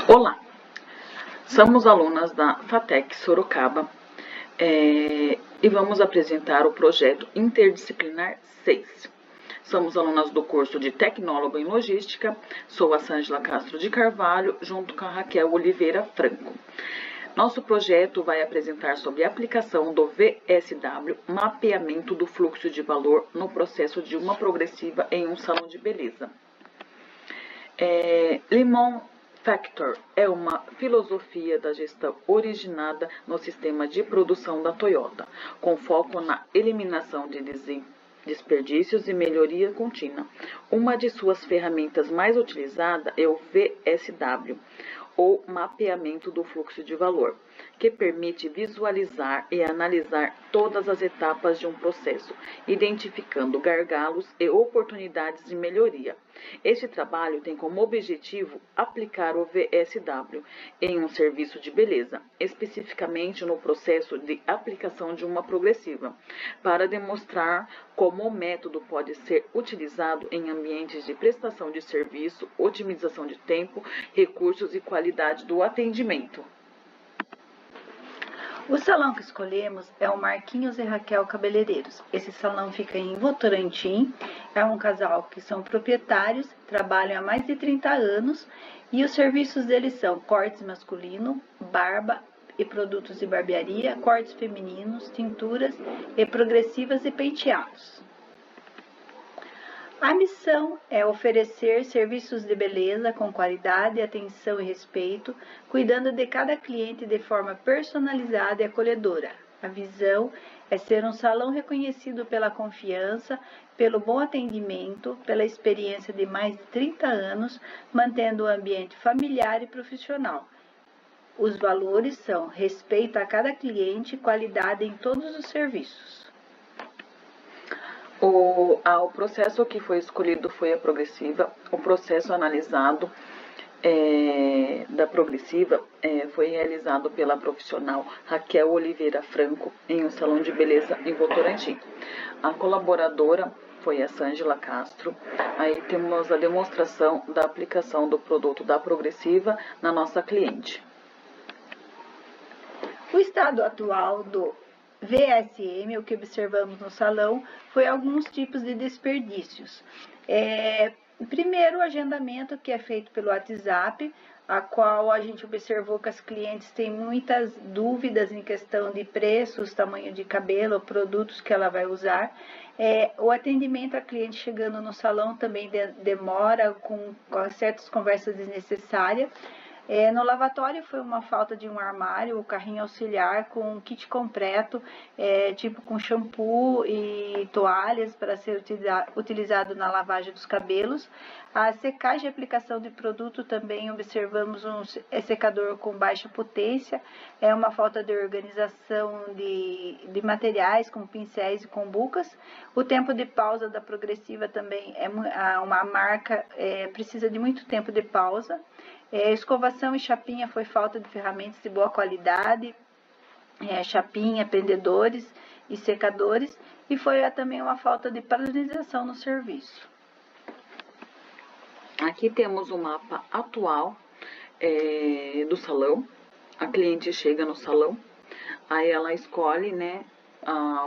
Olá, somos alunas da FATEC Sorocaba e vamos apresentar o projeto interdisciplinar 6. Somos alunas do curso de Tecnólogo em Logística, sou a Sângela Castro de Carvalho, junto com a Raquel Oliveira Franco. Nosso projeto vai apresentar sobre a aplicação do VSW, mapeamento do fluxo de valor no processo de uma progressiva em um salão de beleza. Lemon Factor é uma filosofia da gestão originada no sistema de produção da Toyota, com foco na eliminação de desperdícios e melhoria contínua. Uma de suas ferramentas mais utilizadas é o VSW, ou mapeamento do fluxo de valor, que permite visualizar e analisar todas as etapas de um processo, identificando gargalos e oportunidades de melhoria. Este trabalho tem como objetivo aplicar o VSW em um serviço de beleza, especificamente no processo de aplicação de uma progressiva, para demonstrar como o método pode ser utilizado em ambientes de prestação de serviço, otimização de tempo, recursos e qualidade do atendimento. O salão que escolhemos é o Marquinhos e Raquel Cabeleireiros. Esse salão fica em Votorantim, é um casal que são proprietários, trabalham há mais de 30 anos e os serviços deles são cortes masculino, barba e produtos de barbearia, cortes femininos, tinturas e progressivas e penteados. A missão é oferecer serviços de beleza com qualidade, atenção e respeito, cuidando de cada cliente de forma personalizada e acolhedora. A visão é ser um salão reconhecido pela confiança, pelo bom atendimento, pela experiência de mais de 30 anos, mantendo o ambiente familiar e profissional. Os valores são respeito a cada cliente e qualidade em todos os serviços. O processo que foi escolhido foi a progressiva. O processo analisado da progressiva foi realizado pela profissional Raquel Oliveira Franco em um salão de beleza em Votorantim. A colaboradora foi a Sângela Castro. Aí temos a demonstração da aplicação do produto da progressiva na nossa cliente. O estado atual do VSM, o que observamos no salão, foi alguns tipos de desperdícios. Primeiro, o agendamento, que é feito pelo WhatsApp, a qual a gente observou que as clientes têm muitas dúvidas em questão de preços, tamanho de cabelo, produtos que ela vai usar. O atendimento à cliente chegando no salão também demora com certas conversas desnecessárias. No lavatório foi uma falta de um armário, o carrinho auxiliar com um kit completo, tipo com shampoo e toalhas para ser utilizado na lavagem dos cabelos. A secagem e aplicação de produto também observamos um secador com baixa potência, uma falta de organização de materiais com pincéis e cumbucas. O tempo de pausa da progressiva também uma marca, precisa de muito tempo de pausa. Escovação e chapinha foi falta de ferramentas de boa qualidade, chapinha, prendedores e secadores, e foi também uma falta de padronização no serviço. Aqui temos o mapa atual do salão. A cliente chega no salão, aí ela escolhe,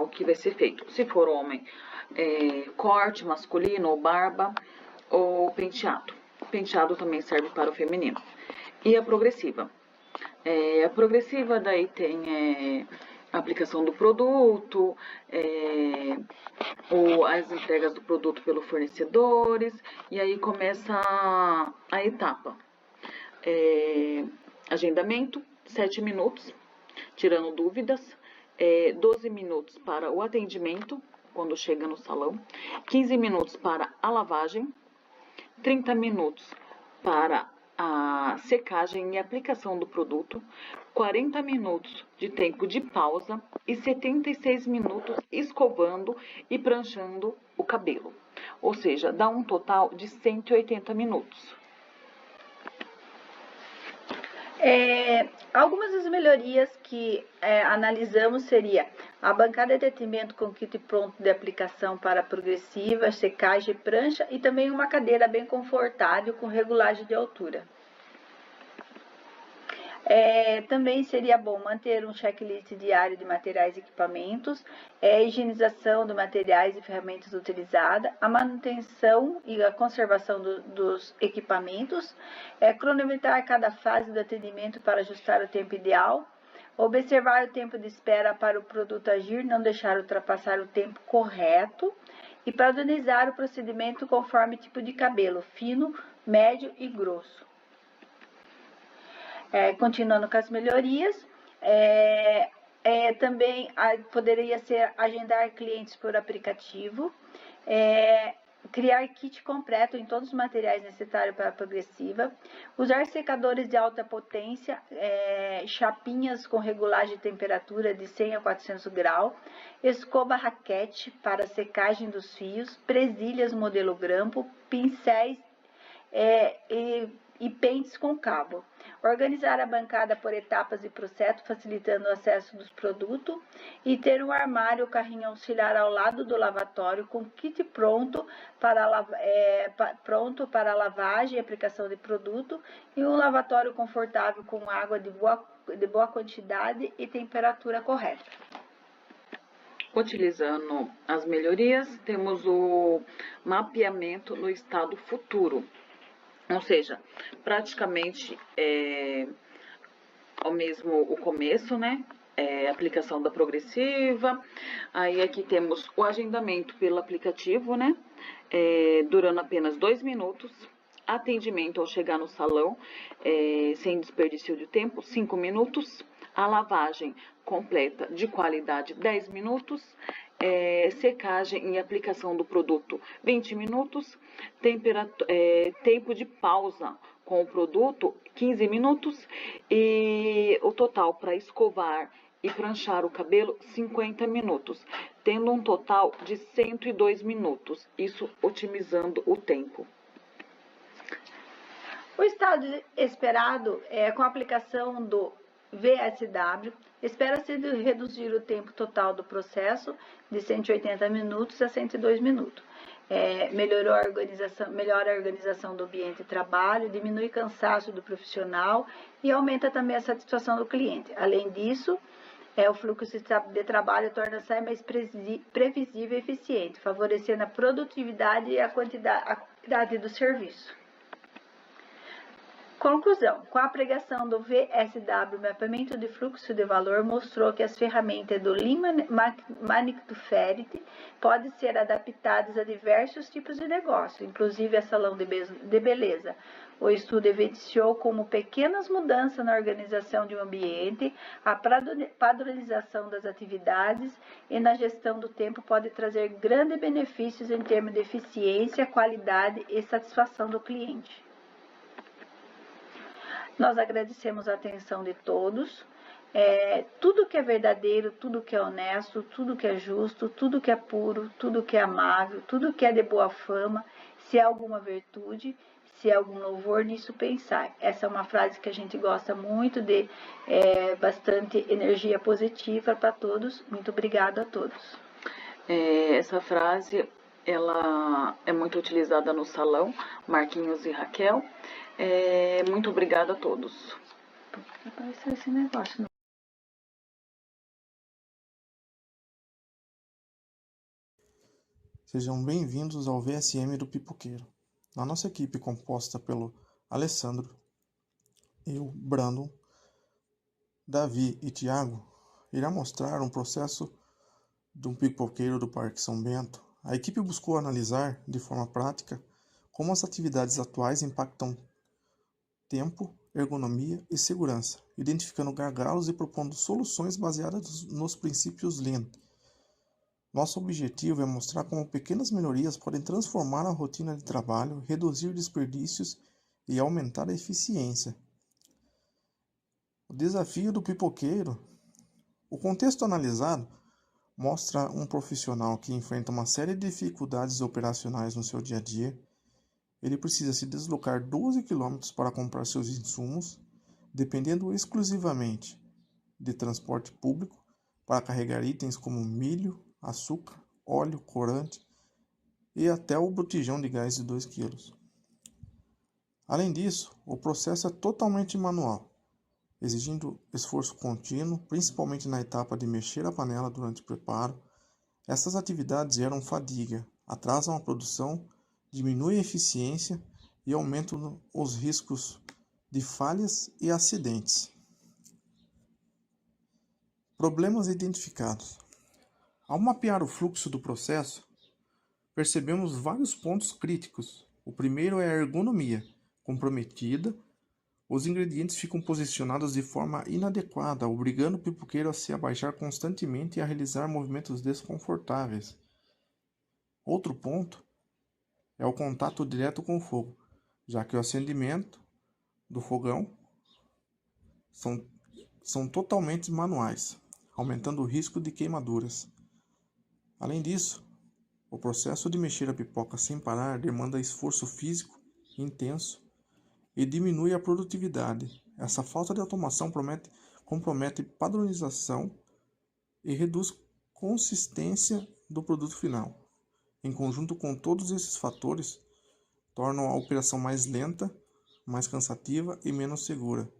o que vai ser feito. Se for homem, corte masculino ou barba ou penteado. Penteado também serve para o feminino. E a progressiva. A progressiva daí tem a aplicação do produto, as entregas do produto pelos fornecedores, e aí começa a etapa. Agendamento, 7 minutos, tirando dúvidas, 12 minutos para o atendimento, quando chega no salão, 15 minutos para a lavagem, 30 minutos para a secagem e aplicação do produto, 40 minutos de tempo de pausa e 76 minutos escovando e pranchando o cabelo. Ou seja, dá um total de 180 minutos. Algumas das melhorias que analisamos seria a bancada de atendimento com kit pronto de aplicação para progressiva, secagem e prancha, e também uma cadeira bem confortável com regulagem de altura. Também seria bom manter um checklist diário de materiais e equipamentos, higienização de materiais e ferramentas utilizadas, a manutenção e a conservação dos equipamentos, cronometrar cada fase do atendimento para ajustar o tempo ideal, observar o tempo de espera para o produto agir, não deixar ultrapassar o tempo correto, e padronizar o procedimento conforme tipo de cabelo, fino, médio e grosso. Continuando com as melhorias, também poderia ser agendar clientes por aplicativo, criar kit completo em todos os materiais necessários para a progressiva, usar secadores de alta potência, chapinhas com regulagem de temperatura de 100 a 400 graus, escova raquete para secagem dos fios, presilhas modelo grampo, pincéis e pentes com cabo. Organizar a bancada por etapas e processo, facilitando o acesso dos produtos, e ter um armário ou carrinho auxiliar ao lado do lavatório com kit pronto para lavagem e aplicação de produto, e um lavatório confortável com água de boa quantidade e temperatura correta. Utilizando as melhorias, temos o mapeamento no estado futuro. Ou seja, praticamente ao mesmo o começo, né? Aplicação da progressiva. Aí aqui temos o agendamento pelo aplicativo, né? Durando apenas 2 minutos. Atendimento ao chegar no salão, sem desperdício de tempo, 5 minutos. A lavagem completa de qualidade, 10 minutos. Secagem e aplicação do produto, 20 minutos. Tempo de pausa com o produto, 15 minutos. E o total para escovar e pranchar o cabelo, 50 minutos, tendo um total de 102 minutos, isso otimizando o tempo. O estado esperado com a aplicação do VSW, espera-se reduzir o tempo total do processo de 180 minutos a 102 minutos. Melhora a organização do ambiente de trabalho, diminui o cansaço do profissional e aumenta também a satisfação do cliente. Além disso, o fluxo de trabalho torna-se mais previsível e eficiente, favorecendo a produtividade e a quantidade do serviço. Conclusão: com a aplicação do VSW, o mapeamento de fluxo de valor mostrou que as ferramentas do Lean Manufacturing podem ser adaptadas a diversos tipos de negócio, inclusive a salão de beleza. O estudo evidenciou como pequenas mudanças na organização de um ambiente, a padronização das atividades e na gestão do tempo pode trazer grandes benefícios em termos de eficiência, qualidade e satisfação do cliente. Nós agradecemos a atenção de todos. Tudo que é verdadeiro, tudo que é honesto, tudo que é justo, tudo que é puro, tudo que é amável, tudo que é de boa fama, se há alguma virtude, se há algum louvor, nisso pensar. Essa é uma frase que a gente gosta muito, de bastante energia positiva para todos. Muito obrigada a todos. Essa frase, ela é muito utilizada no salão, Marquinhos e Raquel. Muito obrigada a todos. Apareceu esse negócio. Sejam bem-vindos ao VSM do Pipoqueiro. A nossa equipe, composta pelo Alessandro, eu, Brandon, Davi e Tiago, irá mostrar um processo de um pipoqueiro do Parque São Bento. A equipe buscou analisar, de forma prática, como as atividades atuais impactam tempo, ergonomia e segurança, identificando gargalos e propondo soluções baseadas nos princípios Lean. Nosso objetivo é mostrar como pequenas melhorias podem transformar a rotina de trabalho, reduzir desperdícios e aumentar a eficiência. O desafio do pipoqueiro. O contexto analisado mostra um profissional que enfrenta uma série de dificuldades operacionais no seu dia a dia. Ele precisa se deslocar 12 km para comprar seus insumos, dependendo exclusivamente de transporte público para carregar itens como milho, açúcar, óleo, corante e até o botijão de gás de 2 kg. Além disso, o processo é totalmente manual. exigindo esforço contínuo, principalmente na etapa de mexer a panela durante o preparo. Essas atividades geram fadiga, atrasam a produção, diminuem a eficiência e aumentam os riscos de falhas e acidentes. Problemas identificados. Ao mapear o fluxo do processo, percebemos vários pontos críticos. O primeiro é a ergonomia comprometida. Os ingredientes ficam posicionados de forma inadequada, obrigando o pipoqueiro a se abaixar constantemente e a realizar movimentos desconfortáveis. Outro ponto é o contato direto com o fogo, já que o acendimento do fogão são totalmente manuais, aumentando o risco de queimaduras. Além disso, o processo de mexer a pipoca sem parar demanda esforço físico intenso e diminui a produtividade. Essa falta de automação compromete padronização e reduz consistência do produto final. Em conjunto com todos esses fatores, tornam a operação mais lenta, mais cansativa e menos segura.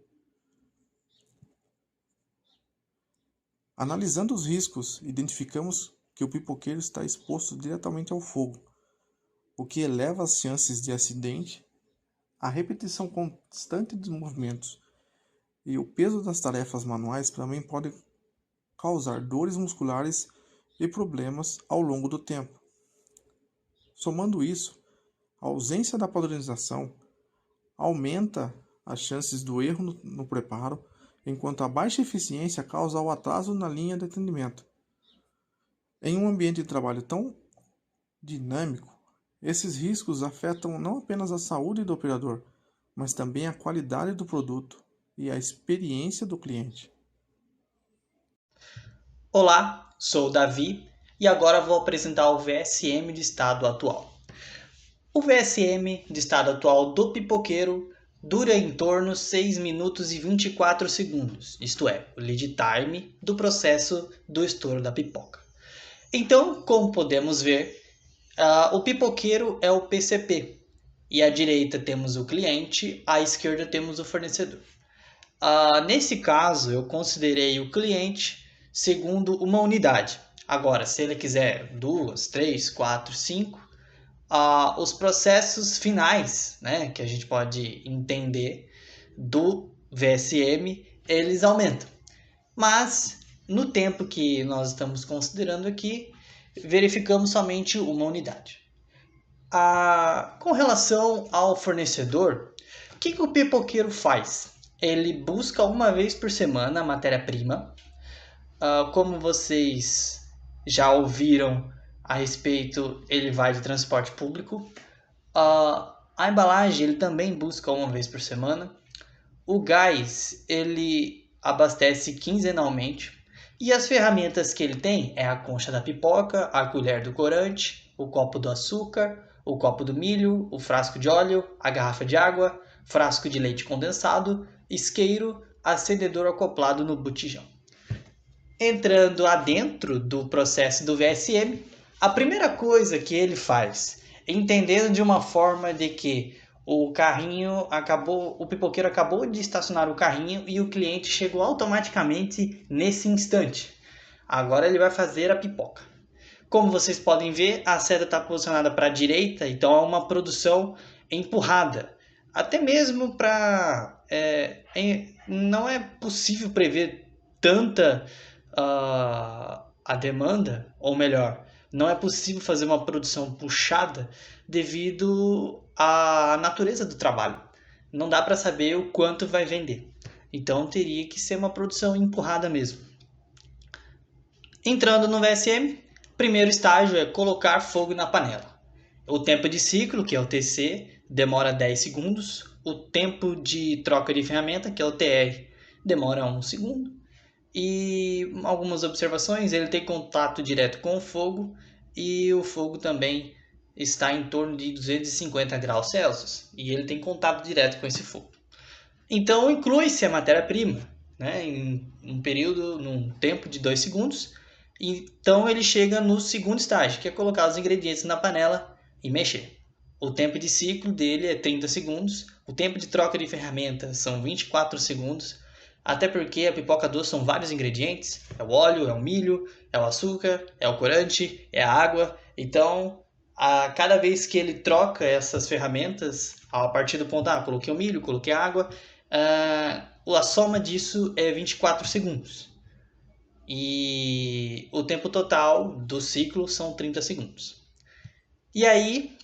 Analisando os riscos, identificamos que o pipoqueiro está exposto diretamente ao fogo, o que eleva as chances de acidente. A repetição constante dos movimentos e o peso das tarefas manuais também podem causar dores musculares e problemas ao longo do tempo. Somando isso, a ausência da padronização aumenta as chances do erro no preparo, enquanto a baixa eficiência causa o atraso na linha de atendimento. Em um ambiente de trabalho tão dinâmico, esses riscos afetam não apenas a saúde do operador, mas também a qualidade do produto e a experiência do cliente. Olá, sou o Davi e agora vou apresentar o VSM de estado atual. O VSM de estado atual do pipoqueiro dura em torno de 6 minutos e 24 segundos, isto é, o lead time do processo do estouro da pipoca. Então, como podemos ver, o pipoqueiro é o PCP, e à direita temos o cliente, à esquerda temos o fornecedor. Nesse caso, eu considerei o cliente segundo uma unidade. Agora, se ele quiser 2, 3, 4, 5, os processos finais, né, que a gente pode entender do VSM, eles aumentam. Mas, no tempo que nós estamos considerando aqui, verificamos somente uma unidade. Com relação ao fornecedor, o que o pipoqueiro faz? Ele busca uma vez por semana a matéria-prima. Como vocês já ouviram a respeito, ele vai de transporte público. A embalagem ele também busca uma vez por semana. O gás ele abastece quinzenalmente. E as ferramentas que ele tem é a concha da pipoca, a colher do corante, o copo do açúcar, o copo do milho, o frasco de óleo, a garrafa de água, frasco de leite condensado, isqueiro, acendedor acoplado no botijão. Entrando adentro do processo do VSM, a primeira coisa que ele faz, entendendo de uma forma de que o pipoqueiro acabou de estacionar o carrinho e o cliente chegou automaticamente nesse instante. Agora ele vai fazer a pipoca. Como vocês podem ver, a seta está posicionada para a direita, então é uma produção empurrada. Até mesmo não é possível prever tanta a demanda, ou melhor, não é possível fazer uma produção puxada devido à natureza do trabalho. Não dá para saber o quanto vai vender. Então teria que ser uma produção empurrada mesmo. Entrando no VSM, primeiro estágio é colocar fogo na panela. O tempo de ciclo, que é o TC, demora 10 segundos. O tempo de troca de ferramenta, que é o TR, demora 1 segundo. E algumas observações, ele tem contato direto com o fogo e o fogo também está em torno de 250 graus Celsius e ele tem contato direto com esse fogo. Então inclui-se a matéria-prima, né, num tempo de 2 segundos. Então ele chega no segundo estágio, que é colocar os ingredientes na panela e mexer. O tempo de ciclo dele é 30 segundos, o tempo de troca de ferramenta são 24 segundos até porque a pipoca doce são vários ingredientes, é o óleo, é o milho, é o açúcar, é o corante, é a água. Então, a cada vez que ele troca essas ferramentas, a partir do ponto, coloquei o milho, coloquei a água, a soma disso é 24 segundos. E o tempo total do ciclo são 30 segundos. E aí,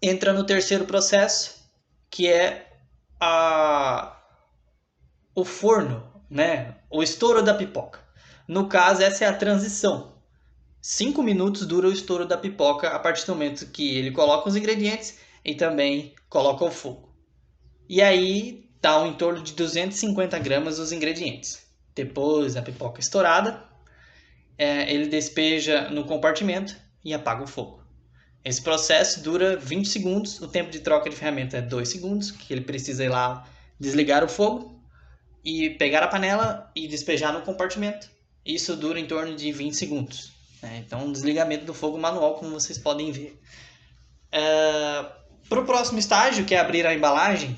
entra no terceiro processo, que é o forno, né? O estouro da pipoca. No caso, essa é a transição. 5 minutos dura o estouro da pipoca a partir do momento que ele coloca os ingredientes e também coloca o fogo. E aí dá em torno de 250 gramas os ingredientes. Depois da pipoca estourada, ele despeja no compartimento e apaga o fogo. Esse processo dura 20 segundos, o tempo de troca de ferramenta é 2 segundos, que ele precisa ir lá desligar o fogo e pegar a panela e despejar no compartimento. Isso dura em torno de 20 segundos. Então, desligamento do fogo manual, como vocês podem ver. Para o próximo estágio, que é abrir a embalagem,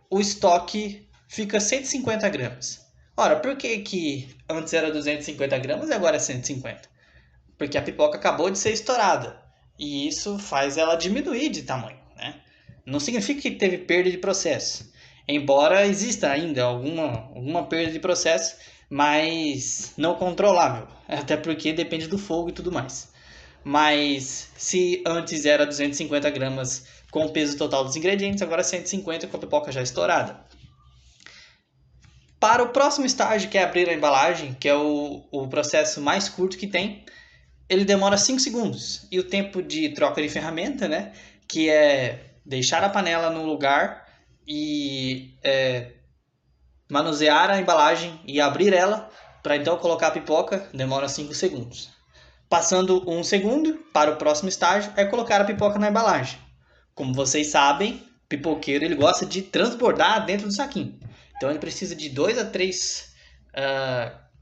o estoque fica 150 gramas. Ora, por que antes era 250 gramas e agora é 150? Porque a pipoca acabou de ser estourada. E isso faz ela diminuir de tamanho, né? Não significa que teve perda de processo. Embora exista ainda alguma perda de processo, mas não controlável. Até porque depende do fogo e tudo mais. Mas se antes era 250 gramas com o peso total dos ingredientes, agora é 150 com a pipoca já estourada. Para o próximo estágio, que é abrir a embalagem, que é o processo mais curto que tem, ele demora 5 segundos. E o tempo de troca de ferramenta, né, que é deixar a panela no lugar e manusear a embalagem e abrir ela para então colocar a pipoca, demora 5 segundos. Passando 1 segundo para o próximo estágio é colocar a pipoca na embalagem. Como vocês sabem, o pipoqueiro ele gosta de transbordar dentro do saquinho. Então ele precisa de 2 a 3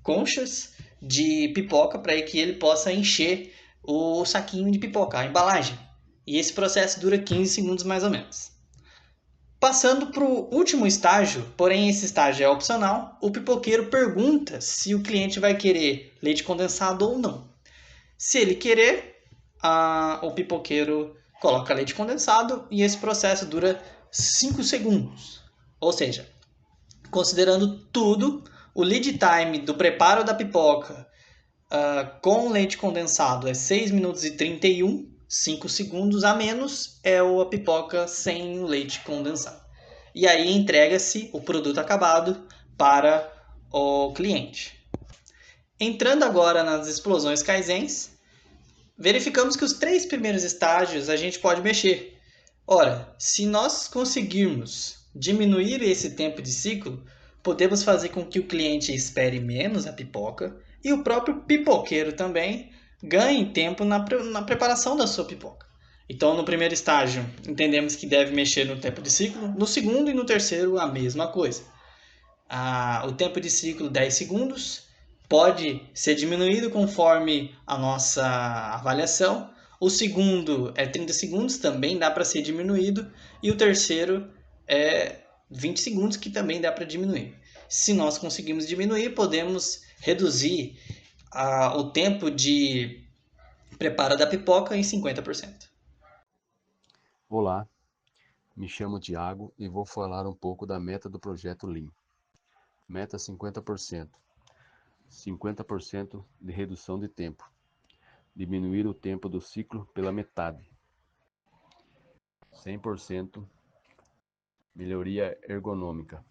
conchas de pipoca para que ele possa encher o saquinho de pipoca, a embalagem. E esse processo dura 15 segundos mais ou menos. Passando para o último estágio, porém esse estágio é opcional, o pipoqueiro pergunta se o cliente vai querer leite condensado ou não. Se ele querer, o pipoqueiro coloca leite condensado e esse processo dura 5 segundos. Ou seja, considerando tudo, o lead time do preparo da pipoca com leite condensado é 6 minutos e 31, 5 segundos a menos é a pipoca sem leite condensado. E aí entrega-se o produto acabado para o cliente. Entrando agora nas explosões Kaizens, verificamos que os 3 primeiros estágios a gente pode mexer. Ora, se nós conseguirmos diminuir esse tempo de ciclo, podemos fazer com que o cliente espere menos a pipoca e o próprio pipoqueiro também ganhe tempo na preparação da sua pipoca. Então, no primeiro estágio, entendemos que deve mexer no tempo de ciclo. No segundo e no terceiro, a mesma coisa. O tempo de ciclo, 10 segundos, pode ser diminuído conforme a nossa avaliação. O segundo é 30 segundos, também dá para ser diminuído. E o terceiro é 20 segundos, que também dá para diminuir. Se nós conseguimos diminuir, podemos reduzir o tempo de preparo da pipoca em 50%. Olá, me chamo Tiago e vou falar um pouco da meta do projeto Lean. Meta 50%. 50% de redução de tempo. Diminuir o tempo do ciclo pela metade. 100% melhoria ergonômica.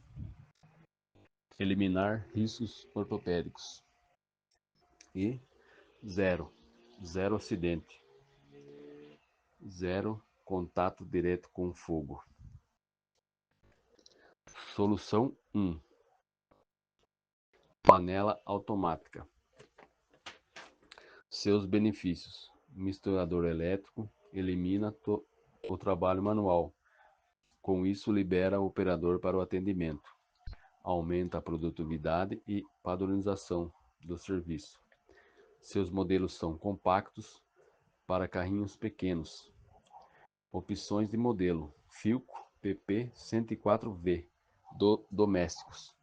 Eliminar riscos ortopédicos. E zero acidente. Zero contato direto com o fogo. Solução 1. Panela automática. Seus benefícios: misturador elétrico, elimina o trabalho manual. Com isso, libera o operador para o atendimento. Aumenta a produtividade e padronização do serviço. Seus modelos são compactos para carrinhos pequenos. Opções de modelo: Filco PP 104V, domésticos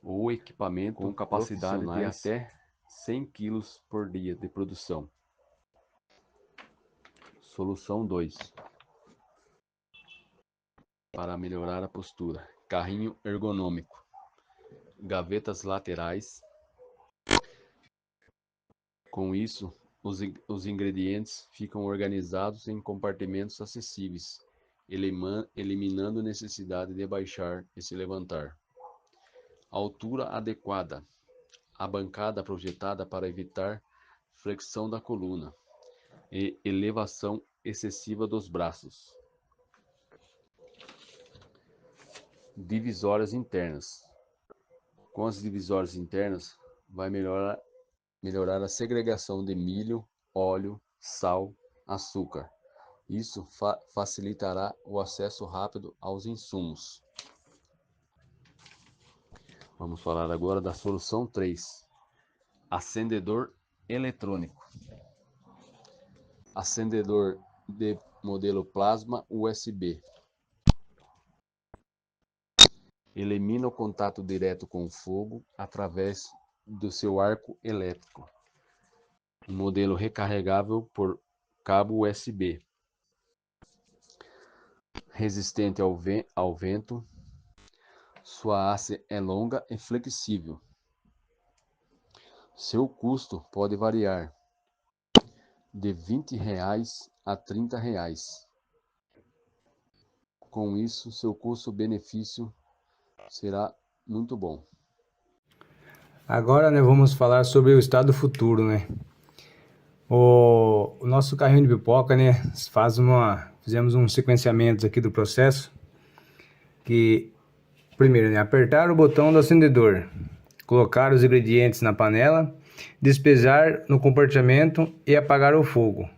ou equipamento com capacidade de até 100 kg por dia de produção. Solução 2. Para melhorar a postura: carrinho ergonômico, gavetas laterais. Com isso, os ingredientes ficam organizados em compartimentos acessíveis, eliminando a necessidade de baixar e se levantar. Altura adequada: a bancada projetada para evitar flexão da coluna e elevação excessiva dos braços. Divisórias internas: com as divisórias internas, vai melhorar a segregação de milho, óleo, sal, açúcar. Isso facilitará o acesso rápido aos insumos. Vamos falar agora da solução 3. Acendedor eletrônico. Acendedor de modelo plasma USB. Elimina o contato direto com o fogo através do seu arco elétrico. Um modelo recarregável por cabo USB. Resistente ao vento. Sua haste é longa e flexível. Seu custo pode variar de R$20 a R$30. Com isso, seu custo-benefício será muito bom. Agora, vamos falar sobre o estado futuro, O nosso carrinho de pipoca, fizemos um sequenciamento aqui do processo, que primeiro, apertar o botão do acendedor, colocar os ingredientes na panela, despejar no compartimento e apagar o fogo.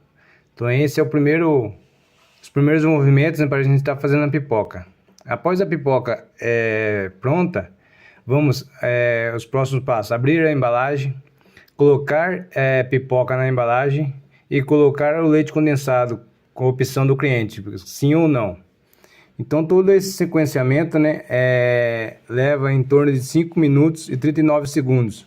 Então esse é os primeiros movimentos para a gente estar fazendo a pipoca. Após a pipoca pronta, os próximos passos: abrir a embalagem, colocar pipoca na embalagem e colocar o leite condensado com a opção do cliente, sim ou não. Então todo esse sequenciamento leva em torno de 5 minutos e 39 segundos,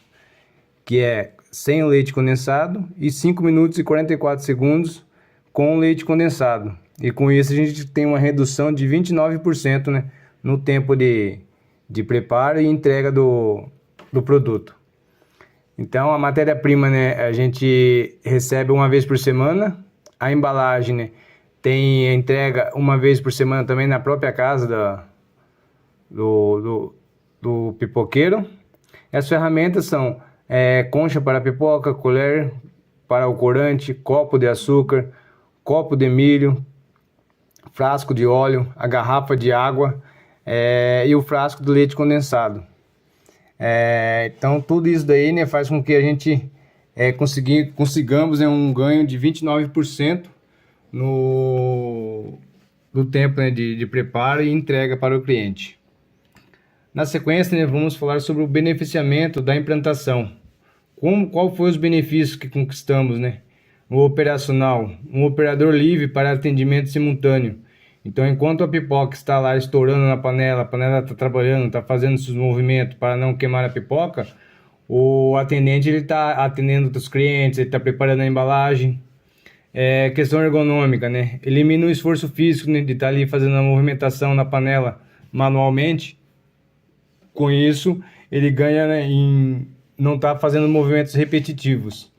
que é sem o leite condensado, e 5 minutos e 44 segundos com o leite condensado. E com isso a gente tem uma redução de 29% no tempo de preparo e entrega do produto. Então a matéria-prima a gente recebe uma vez por semana. A embalagem tem a entrega uma vez por semana também na própria casa do pipoqueiro. As ferramentas são concha para pipoca, colher para o corante, copo de açúcar, copo de milho, frasco de óleo, a garrafa de água e o frasco de leite condensado. Então tudo isso daí faz com que a gente consigamos um ganho de 29% no tempo de preparo e entrega para o cliente. Na sequência, vamos falar sobre o beneficiamento da implantação. Qual foi os benefícios que conquistamos, O operacional: um operador livre para atendimento simultâneo. Então, enquanto a pipoca está lá estourando na panela, a panela está trabalhando, está fazendo seus movimentos para não queimar a pipoca, o atendente está atendendo os clientes, ele está preparando a embalagem. Questão ergonômica, elimina o esforço físico de estar ali fazendo a movimentação na panela manualmente. Com isso, ele ganha em não estar fazendo movimentos repetitivos.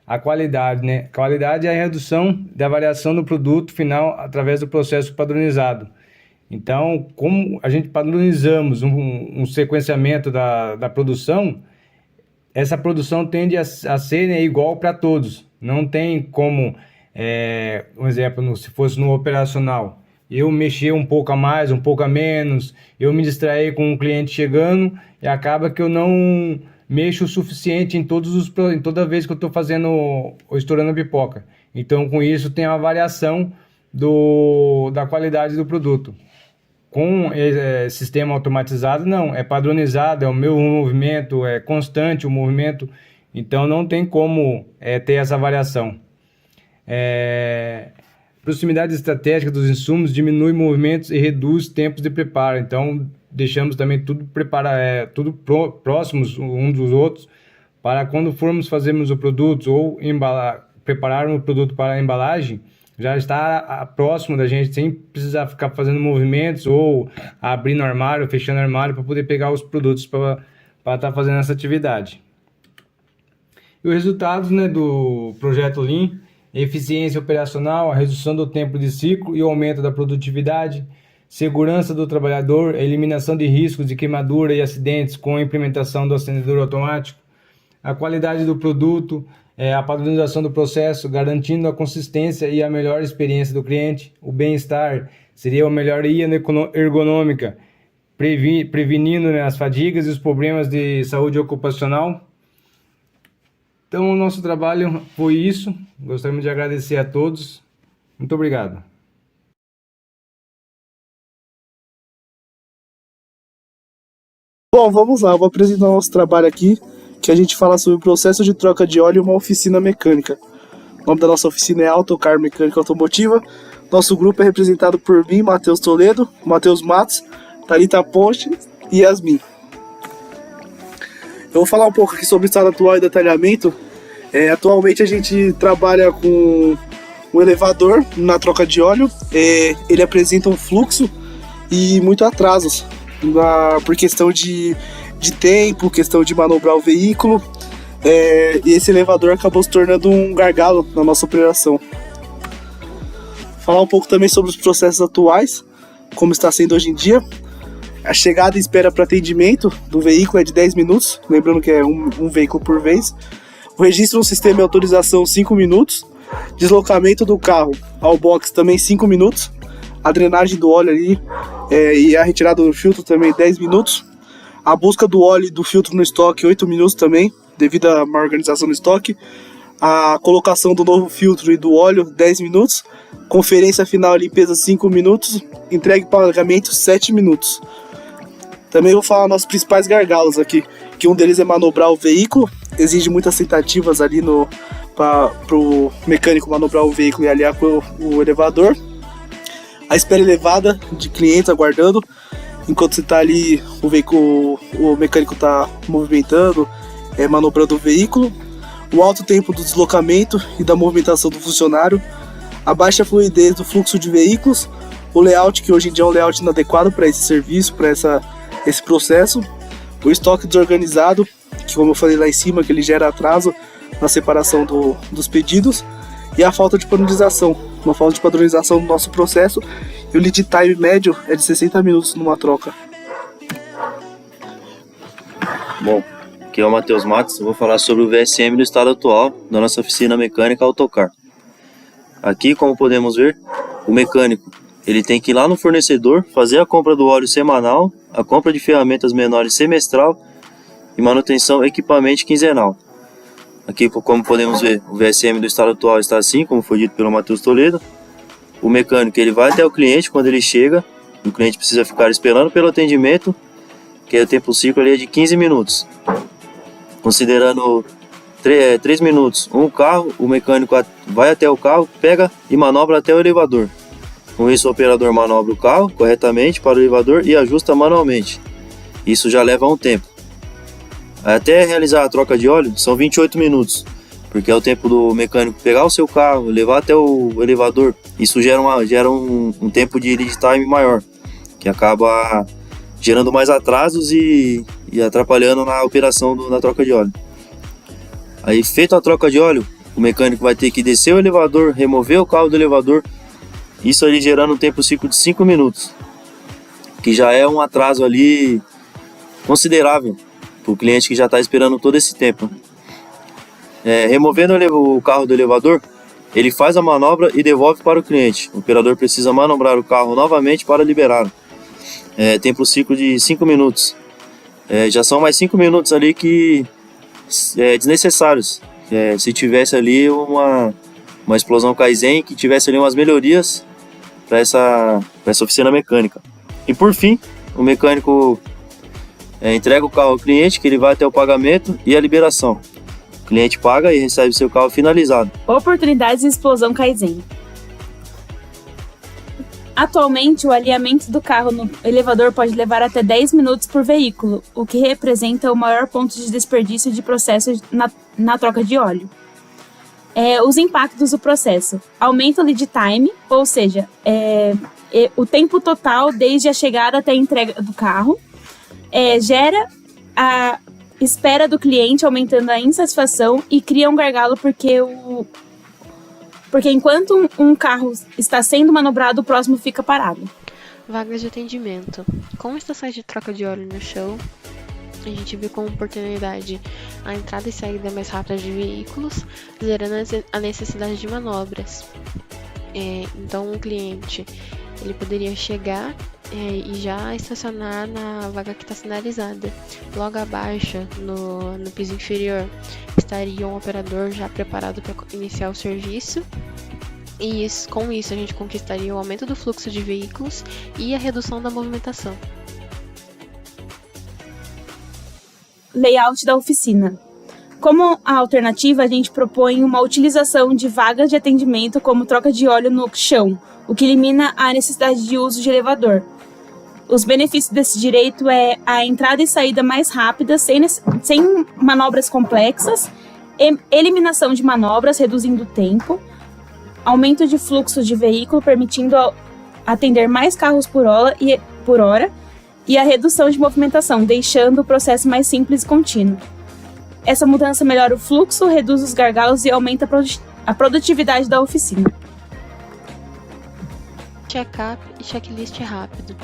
A qualidade, Qualidade é a redução da variação do produto final através do processo padronizado. Então, como a gente padronizamos um sequenciamento da produção, essa produção tende a ser igual para todos. Não tem como, um exemplo, se fosse no operacional, eu mexer um pouco a mais, um pouco a menos, eu me distrair com um cliente chegando e acaba que eu não mexo o suficiente em toda vez que eu estou fazendo ou estourando a pipoca. Então, com isso, tem uma variação da qualidade do produto. Com sistema automatizado, não, é padronizado, é o meu movimento, é constante o movimento, então não tem como ter essa variação. Proximidade estratégica dos insumos diminui movimentos e reduz tempos de preparo. Então, deixamos também tudo próximos uns dos outros, para quando formos fazermos o produto ou preparar um produto para a embalagem, já está próximo da gente, sem precisar ficar fazendo movimentos ou abrindo armário, fechando armário para poder pegar os produtos para estar fazendo essa atividade. E os resultados, né, do projeto Lean: eficiência operacional, a redução do tempo de ciclo e o aumento da produtividade, segurança do trabalhador, a eliminação de riscos de queimadura e acidentes com a implementação do acendedor automático, a qualidade do produto, a padronização do processo, garantindo a consistência e a melhor experiência do cliente, o bem-estar, seria a melhoria ergonômica, prevenindo, né, as fadigas e os problemas de saúde ocupacional. Então, o nosso trabalho foi isso. Gostaríamos de agradecer a todos. Muito obrigado. Bom, vamos lá. Eu vou apresentar o nosso trabalho aqui, que a gente fala sobre o processo de troca de óleo em uma oficina mecânica. O nome da nossa oficina é Autocar Mecânica Automotiva. Nosso grupo é representado por mim, Matheus Toledo, Matheus Matos, Thalita Ponte e Yasmin. Eu vou falar um pouco aqui sobre o estado atual e detalhamento. Atualmente a gente trabalha com um elevador na troca de óleo. Ele apresenta um fluxo e muito atrasos por questão de tempo, questão de manobrar o veículo. E esse elevador acabou se tornando um gargalo na nossa operação. Falar um pouco também sobre os processos atuais, como está sendo hoje em dia. A chegada e espera para atendimento do veículo é de 10 minutos, lembrando que é um veículo por vez. O registro no sistema de autorização 5 minutos. Deslocamento do carro ao box também 5 minutos. A drenagem do óleo ali e a retirada do filtro também 10 minutos. A busca do óleo e do filtro no estoque 8 minutos também, devido a uma organização no estoque. A colocação do novo filtro e do óleo 10 minutos. Conferência final e limpeza 5 minutos. Entrega e pagamento 7 minutos. Também vou falar nossos principais gargalos aqui, que um deles é manobrar o veículo. Exige muitas tentativas ali para o mecânico manobrar o veículo e alinhar com o elevador. A espera elevada de clientes aguardando, enquanto você está ali, o mecânico está movimentando, manobrando o veículo. O alto tempo do deslocamento e da movimentação do funcionário. A baixa fluidez do fluxo de veículos. O layout, que hoje em dia é um layout inadequado para esse serviço, para esse processo. O estoque desorganizado, que, como eu falei lá em cima, que ele gera atraso na separação dos pedidos. E a falta de padronização, uma falta de padronização do nosso processo. E o lead time médio é de 60 minutos numa troca. Bom, aqui é o Matheus Matos, eu vou falar sobre o VSM do estado atual da nossa oficina mecânica Autocar. Aqui, como podemos ver, o mecânico ele tem que ir lá no fornecedor, fazer a compra do óleo semanal, a compra de ferramentas menores semestral e manutenção equipamento quinzenal. Aqui, como podemos ver, o VSM do estado atual está assim, como foi dito pelo Matheus Toledo. O mecânico ele vai até o cliente quando ele chega, o cliente precisa ficar esperando pelo atendimento, que o tempo ciclo ali é de 15 minutos. Considerando 3 minutos um carro, o mecânico vai até o carro, pega e manobra até o elevador. Com isso, o operador manobra o carro corretamente para o elevador e ajusta manualmente. Isso já leva um tempo. Até realizar a troca de óleo são 28 minutos, porque é o tempo do mecânico pegar o seu carro, levar até o elevador. Isso gera um tempo de lead time maior, que acaba gerando mais atrasos e atrapalhando na operação na troca de óleo. Aí, feita a troca de óleo, o mecânico vai ter que descer o elevador, remover o carro do elevador, isso ali gerando um tempo ciclo de 5 minutos, que já é um atraso ali considerável para o cliente que já está esperando todo esse tempo. Removendo o carro do elevador, ele faz a manobra e devolve para o cliente. O operador precisa manobrar o carro novamente para liberá-lo. Tempo ciclo de 5 minutos. Já são mais 5 minutos ali que desnecessários. Se tivesse ali uma explosão Kaizen, que tivesse ali umas melhorias para essa oficina mecânica. E por fim, o mecânico entrega o carro ao cliente, que ele vai até o pagamento e a liberação. O cliente paga e recebe seu carro finalizado. Oportunidades de explosão Kaizen. Atualmente, o alinhamento do carro no elevador pode levar até 10 minutos por veículo, o que representa o maior ponto de desperdício de processo na troca de óleo. Os impactos do processo. Aumenta o lead time, ou seja, o tempo total desde a chegada até a entrega do carro. Gera a espera do cliente, aumentando a insatisfação, e cria um gargalo porque enquanto um carro está sendo manobrado, o próximo fica parado. Vagas de atendimento. Com estações de troca de óleo no chão, a gente viu como oportunidade a entrada e saída mais rápida de veículos, zerando a necessidade de manobras. Então, um cliente ele poderia chegar e já estacionar na vaga que está sinalizada. Logo abaixo, no piso inferior, estaria um operador já preparado para iniciar o serviço. E com isso a gente conquistaria o aumento do fluxo de veículos e a redução da movimentação. Layout da oficina. Como a alternativa, a gente propõe uma utilização de vagas de atendimento como troca de óleo no chão, o que elimina a necessidade de uso de elevador. Os benefícios desse direito é a entrada e saída mais rápida, sem manobras complexas, eliminação de manobras, reduzindo o tempo, aumento de fluxo de veículo, permitindo atender mais carros por hora e a redução de movimentação, deixando o processo mais simples e contínuo. Essa mudança melhora o fluxo, reduz os gargalos e aumenta a produtividade da oficina. Check-up e checklist rápido.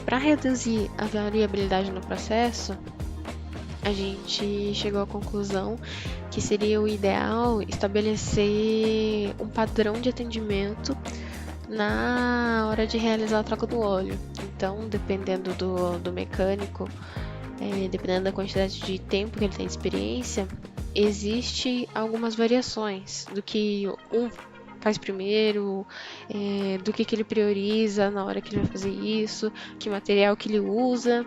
Para reduzir a variabilidade no processo, a gente chegou à conclusão que seria o ideal estabelecer um padrão de atendimento na hora de realizar a troca do óleo. Então, dependendo do mecânico, dependendo da quantidade de tempo que ele tem de experiência, existe algumas variações do que um faz primeiro, do que ele prioriza na hora que ele vai fazer isso, que material que ele usa,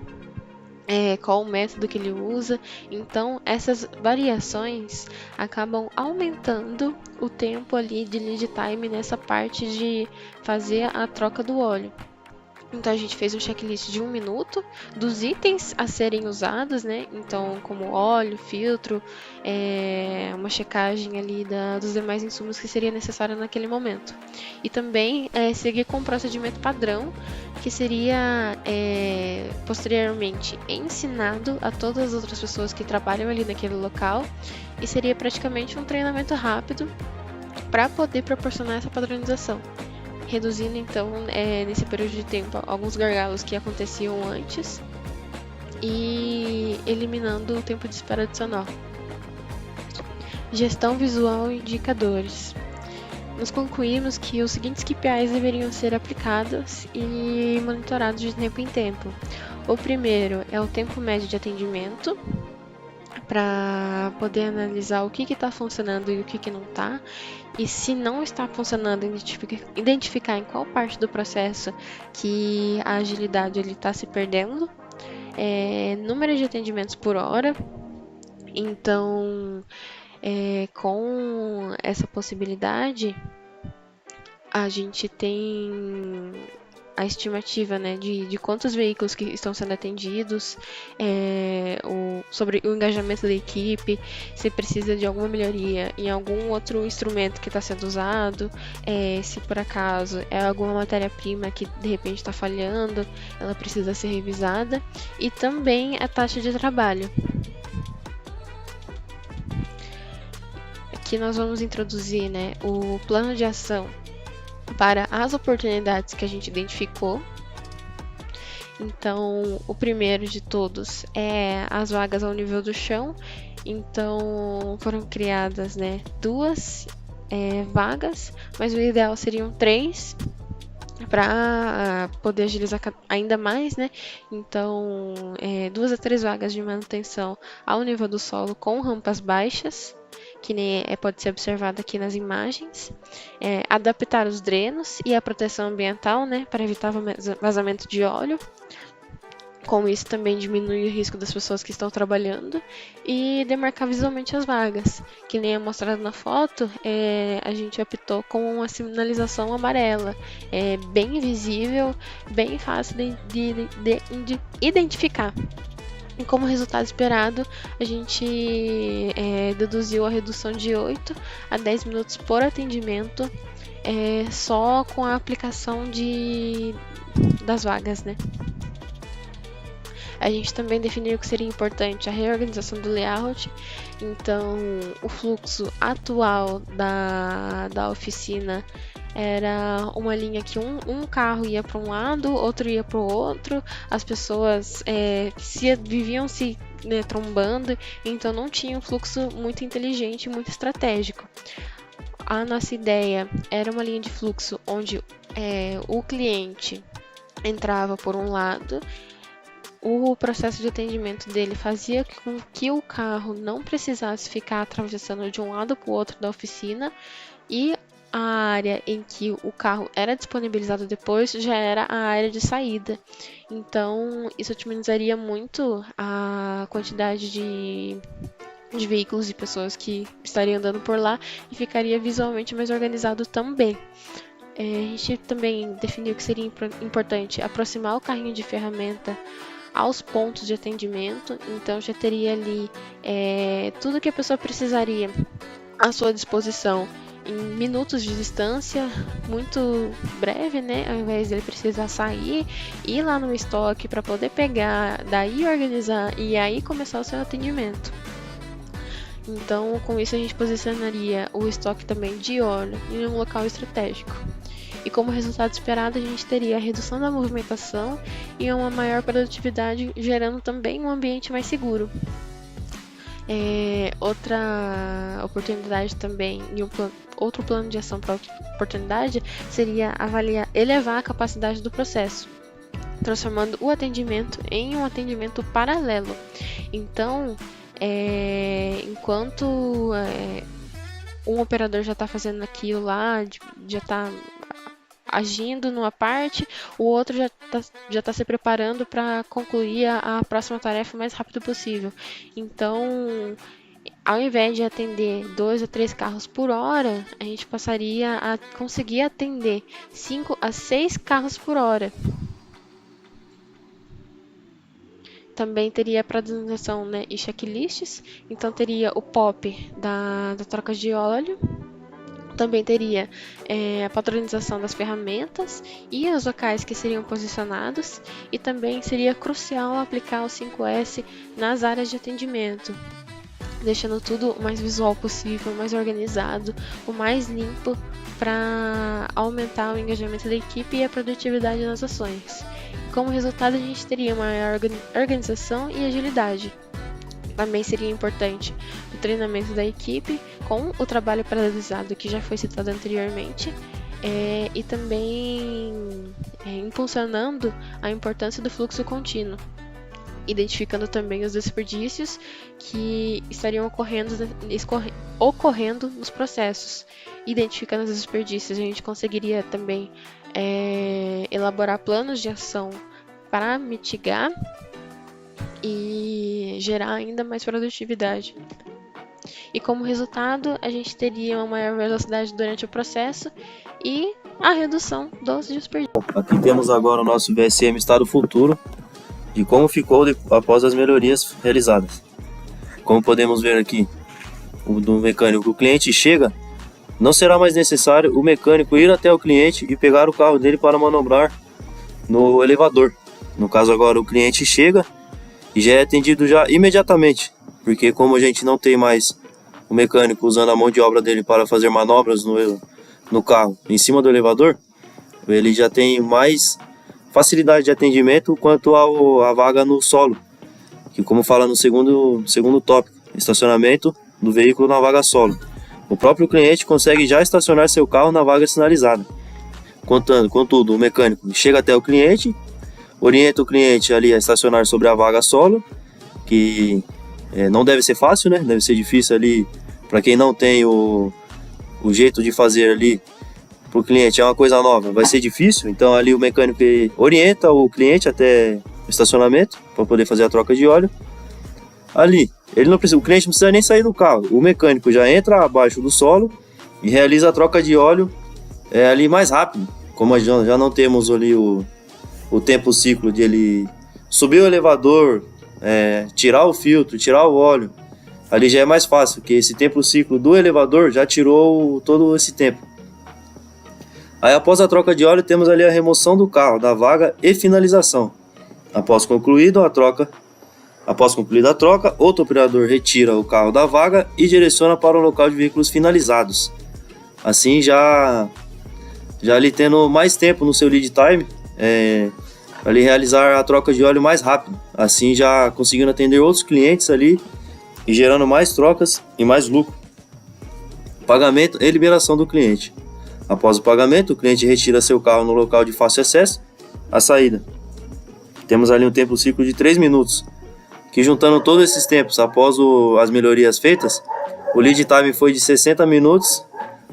qual o método que ele usa. Então, essas variações acabam aumentando o tempo ali de lead time nessa parte de fazer a troca do óleo. Então, a gente fez um checklist de 1 minuto dos itens a serem usados, né? Então, como óleo, filtro, uma checagem ali dos demais insumos que seria necessário naquele momento. E também seguir com um procedimento padrão, que seria posteriormente ensinado a todas as outras pessoas que trabalham ali naquele local, e seria praticamente um treinamento rápido para poder proporcionar essa padronização, reduzindo então nesse período de tempo alguns gargalos que aconteciam antes e eliminando o tempo de espera adicional. Gestão visual e indicadores. Nós concluímos que os seguintes KPIs deveriam ser aplicados e monitorados de tempo em tempo. O primeiro é o tempo médio de atendimento, para poder analisar o que está funcionando e o que não está, e se não está funcionando, identificar em qual parte do processo que a agilidade está se perdendo. Número de atendimentos por hora. Então, com essa possibilidade, a gente tem a estimativa, né, de quantos veículos que estão sendo atendidos, sobre o engajamento da equipe, se precisa de alguma melhoria em algum outro instrumento que está sendo usado, se por acaso é alguma matéria-prima que de repente está falhando, ela precisa ser revisada, e também a taxa de trabalho. Aqui nós vamos introduzir, né, o plano de ação para as oportunidades que a gente identificou. Então, o primeiro de todos é as vagas ao nível do chão. Então, foram criadas, né, 2 vagas, mas o ideal seriam 3 para poder agilizar ainda mais, né? Então, 2 a 3 vagas de manutenção ao nível do solo com rampas baixas, que nem pode ser observado aqui nas imagens. Adaptar os drenos e a proteção ambiental, né, para evitar vazamento de óleo. Com isso também diminui o risco das pessoas que estão trabalhando e demarcar visualmente as vagas. Que nem é mostrado na foto, a gente optou com uma sinalização amarela, bem visível, bem fácil de identificar. E como resultado esperado, a gente deduziu a redução de 8 a 10 minutos por atendimento, só com a aplicação das vagas, né? A gente também definiu que seria importante a reorganização do layout. Então, o fluxo atual da oficina era uma linha que um carro ia para um lado, outro ia para o outro. As pessoas viviam se trombando, então não tinha um fluxo muito inteligente, muito estratégico. A nossa ideia era uma linha de fluxo onde o cliente entrava por um lado. O processo de atendimento dele fazia com que o carro não precisasse ficar atravessando de um lado para o outro da oficina, e a área em que o carro era disponibilizado depois já era a área de saída. Então, isso otimizaria muito a quantidade de veículos e pessoas que estariam andando por lá e ficaria visualmente mais organizado também. A gente também definiu que seria importante aproximar o carrinho de ferramenta aos pontos de atendimento, então já teria ali tudo que a pessoa precisaria à sua disposição em minutos de distância, muito breve, né? Ao invés dele precisar sair, ir lá no estoque para poder pegar, daí organizar e aí começar o seu atendimento. Então, com isso a gente posicionaria o estoque também de óleo em um local estratégico. E como resultado esperado, a gente teria a redução da movimentação e uma maior produtividade, gerando também um ambiente mais seguro. Outra oportunidade também, e outro plano de ação para a oportunidade seria elevar a capacidade do processo, transformando o atendimento em um atendimento paralelo. Então, enquanto um operador já está fazendo aquilo lá, já está agindo numa parte, o outro já tá se preparando para concluir a próxima tarefa o mais rápido possível. Então, ao invés de atender 2 a 3 carros por hora, a gente passaria a conseguir atender 5 a 6 carros por hora. Também teria a padronização, né, e checklists. Então, teria o POP da troca de óleo. Também teria a padronização das ferramentas e os locais que seriam posicionados, e também seria crucial aplicar o 5S nas áreas de atendimento, deixando tudo o mais visual possível, mais organizado, o mais limpo, para aumentar o engajamento da equipe e a produtividade nas ações. Como resultado, a gente teria maior organização e agilidade. Também seria importante o treinamento da equipe com o trabalho paralisado que já foi citado anteriormente, e também impulsionando a importância do fluxo contínuo, identificando também os desperdícios que estariam ocorrendo nos processos. Identificando os desperdícios, a gente conseguiria também elaborar planos de ação para mitigar e gerar ainda mais produtividade. E como resultado, a gente teria uma maior velocidade durante o processo e a redução dos desperdícios. Aqui temos agora o nosso VSM estado futuro de como ficou após as melhorias realizadas. Como podemos ver aqui, do mecânico, o cliente chega, não será mais necessário o mecânico ir até o cliente e pegar o carro dele para manobrar no elevador. No caso agora, o cliente chega e já é atendido já imediatamente, porque como a gente não tem mais o mecânico usando a mão de obra dele para fazer manobras no carro em cima do elevador, ele já tem mais facilidade de atendimento quanto à vaga no solo, que como fala no segundo tópico, estacionamento do veículo na vaga solo. O próprio cliente consegue já estacionar seu carro na vaga sinalizada. Contudo, o mecânico chega até o cliente, orienta o cliente ali a estacionar sobre a vaga solo, que não deve ser fácil, né? Deve ser difícil ali para quem não tem o jeito de fazer ali para o cliente, é uma coisa nova, vai ser difícil. Então ali o mecânico orienta o cliente até estacionamento para poder fazer a troca de óleo. Ali, o cliente não precisa nem sair do carro, o mecânico já entra abaixo do solo e realiza a troca de óleo ali mais rápido. Como já não temos ali o tempo ciclo de ele subir o elevador, tirar o filtro, tirar o óleo, ali já é mais fácil, porque esse tempo ciclo do elevador já tirou todo esse tempo. Aí após a troca de óleo temos ali a remoção do carro da vaga e finalização. Após concluída a troca, outro operador retira o carro da vaga e direciona para o local de veículos finalizados. Assim já ali tendo mais tempo no seu lead time, ali realizar a troca de óleo mais rápido. Assim já conseguindo atender outros clientes ali e gerando mais trocas e mais lucro. Pagamento e liberação do cliente. Após o pagamento, o cliente retira seu carro no local de fácil acesso, a saída. Temos ali um tempo ciclo de 3 minutos, que juntando todos esses tempos após as melhorias feitas, o lead time foi de 60 minutos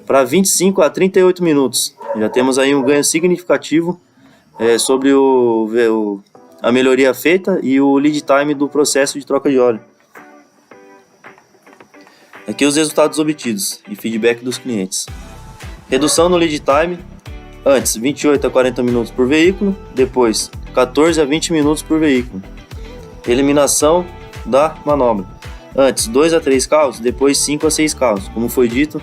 para 25 a 38 minutos. Já temos aí um ganho significativo sobre a melhoria feita e o lead time do processo de troca de óleo. Aqui os resultados obtidos e feedback dos clientes. Redução no lead time, antes 28 a 40 minutos por veículo, depois 14 a 20 minutos por veículo. Eliminação da manobra, antes 2 a 3 carros, depois 5 a 6 carros. Como foi dito,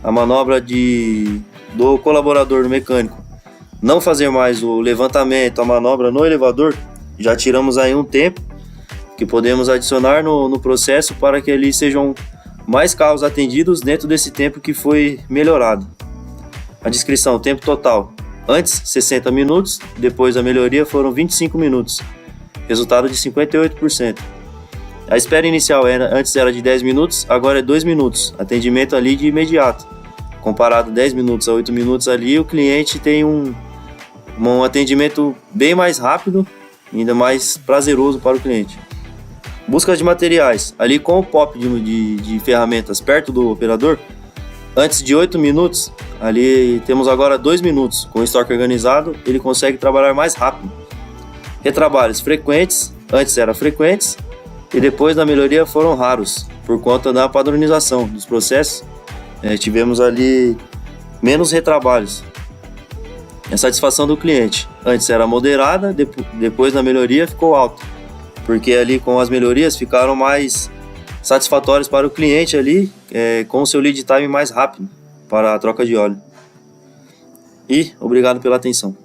a manobra do colaborador mecânico não fazer mais o levantamento, a manobra no elevador, já tiramos aí um tempo que podemos adicionar no processo para que ali sejam mais carros atendidos dentro desse tempo que foi melhorado. A descrição, tempo total, antes 60 minutos, depois da melhoria foram 25 minutos, resultado de 58%. A espera inicial antes era de 10 minutos, agora é 2 minutos, atendimento ali de imediato. Comparado 10 minutos a 8 minutos ali, o cliente tem um atendimento bem mais rápido, ainda mais prazeroso para o cliente. Busca de materiais, ali com o POP de ferramentas perto do operador, antes de 8 minutos, ali temos agora 2 minutos. Com o estoque organizado, ele consegue trabalhar mais rápido. Retrabalhos frequentes, antes eram frequentes, e depois da melhoria foram raros, por conta da padronização dos processos. Tivemos ali menos retrabalhos. A satisfação do cliente, antes era moderada, depois da melhoria ficou alta, porque ali com as melhorias ficaram mais satisfatórios para o cliente ali, com o seu lead time mais rápido para a troca de óleo. E obrigado pela atenção.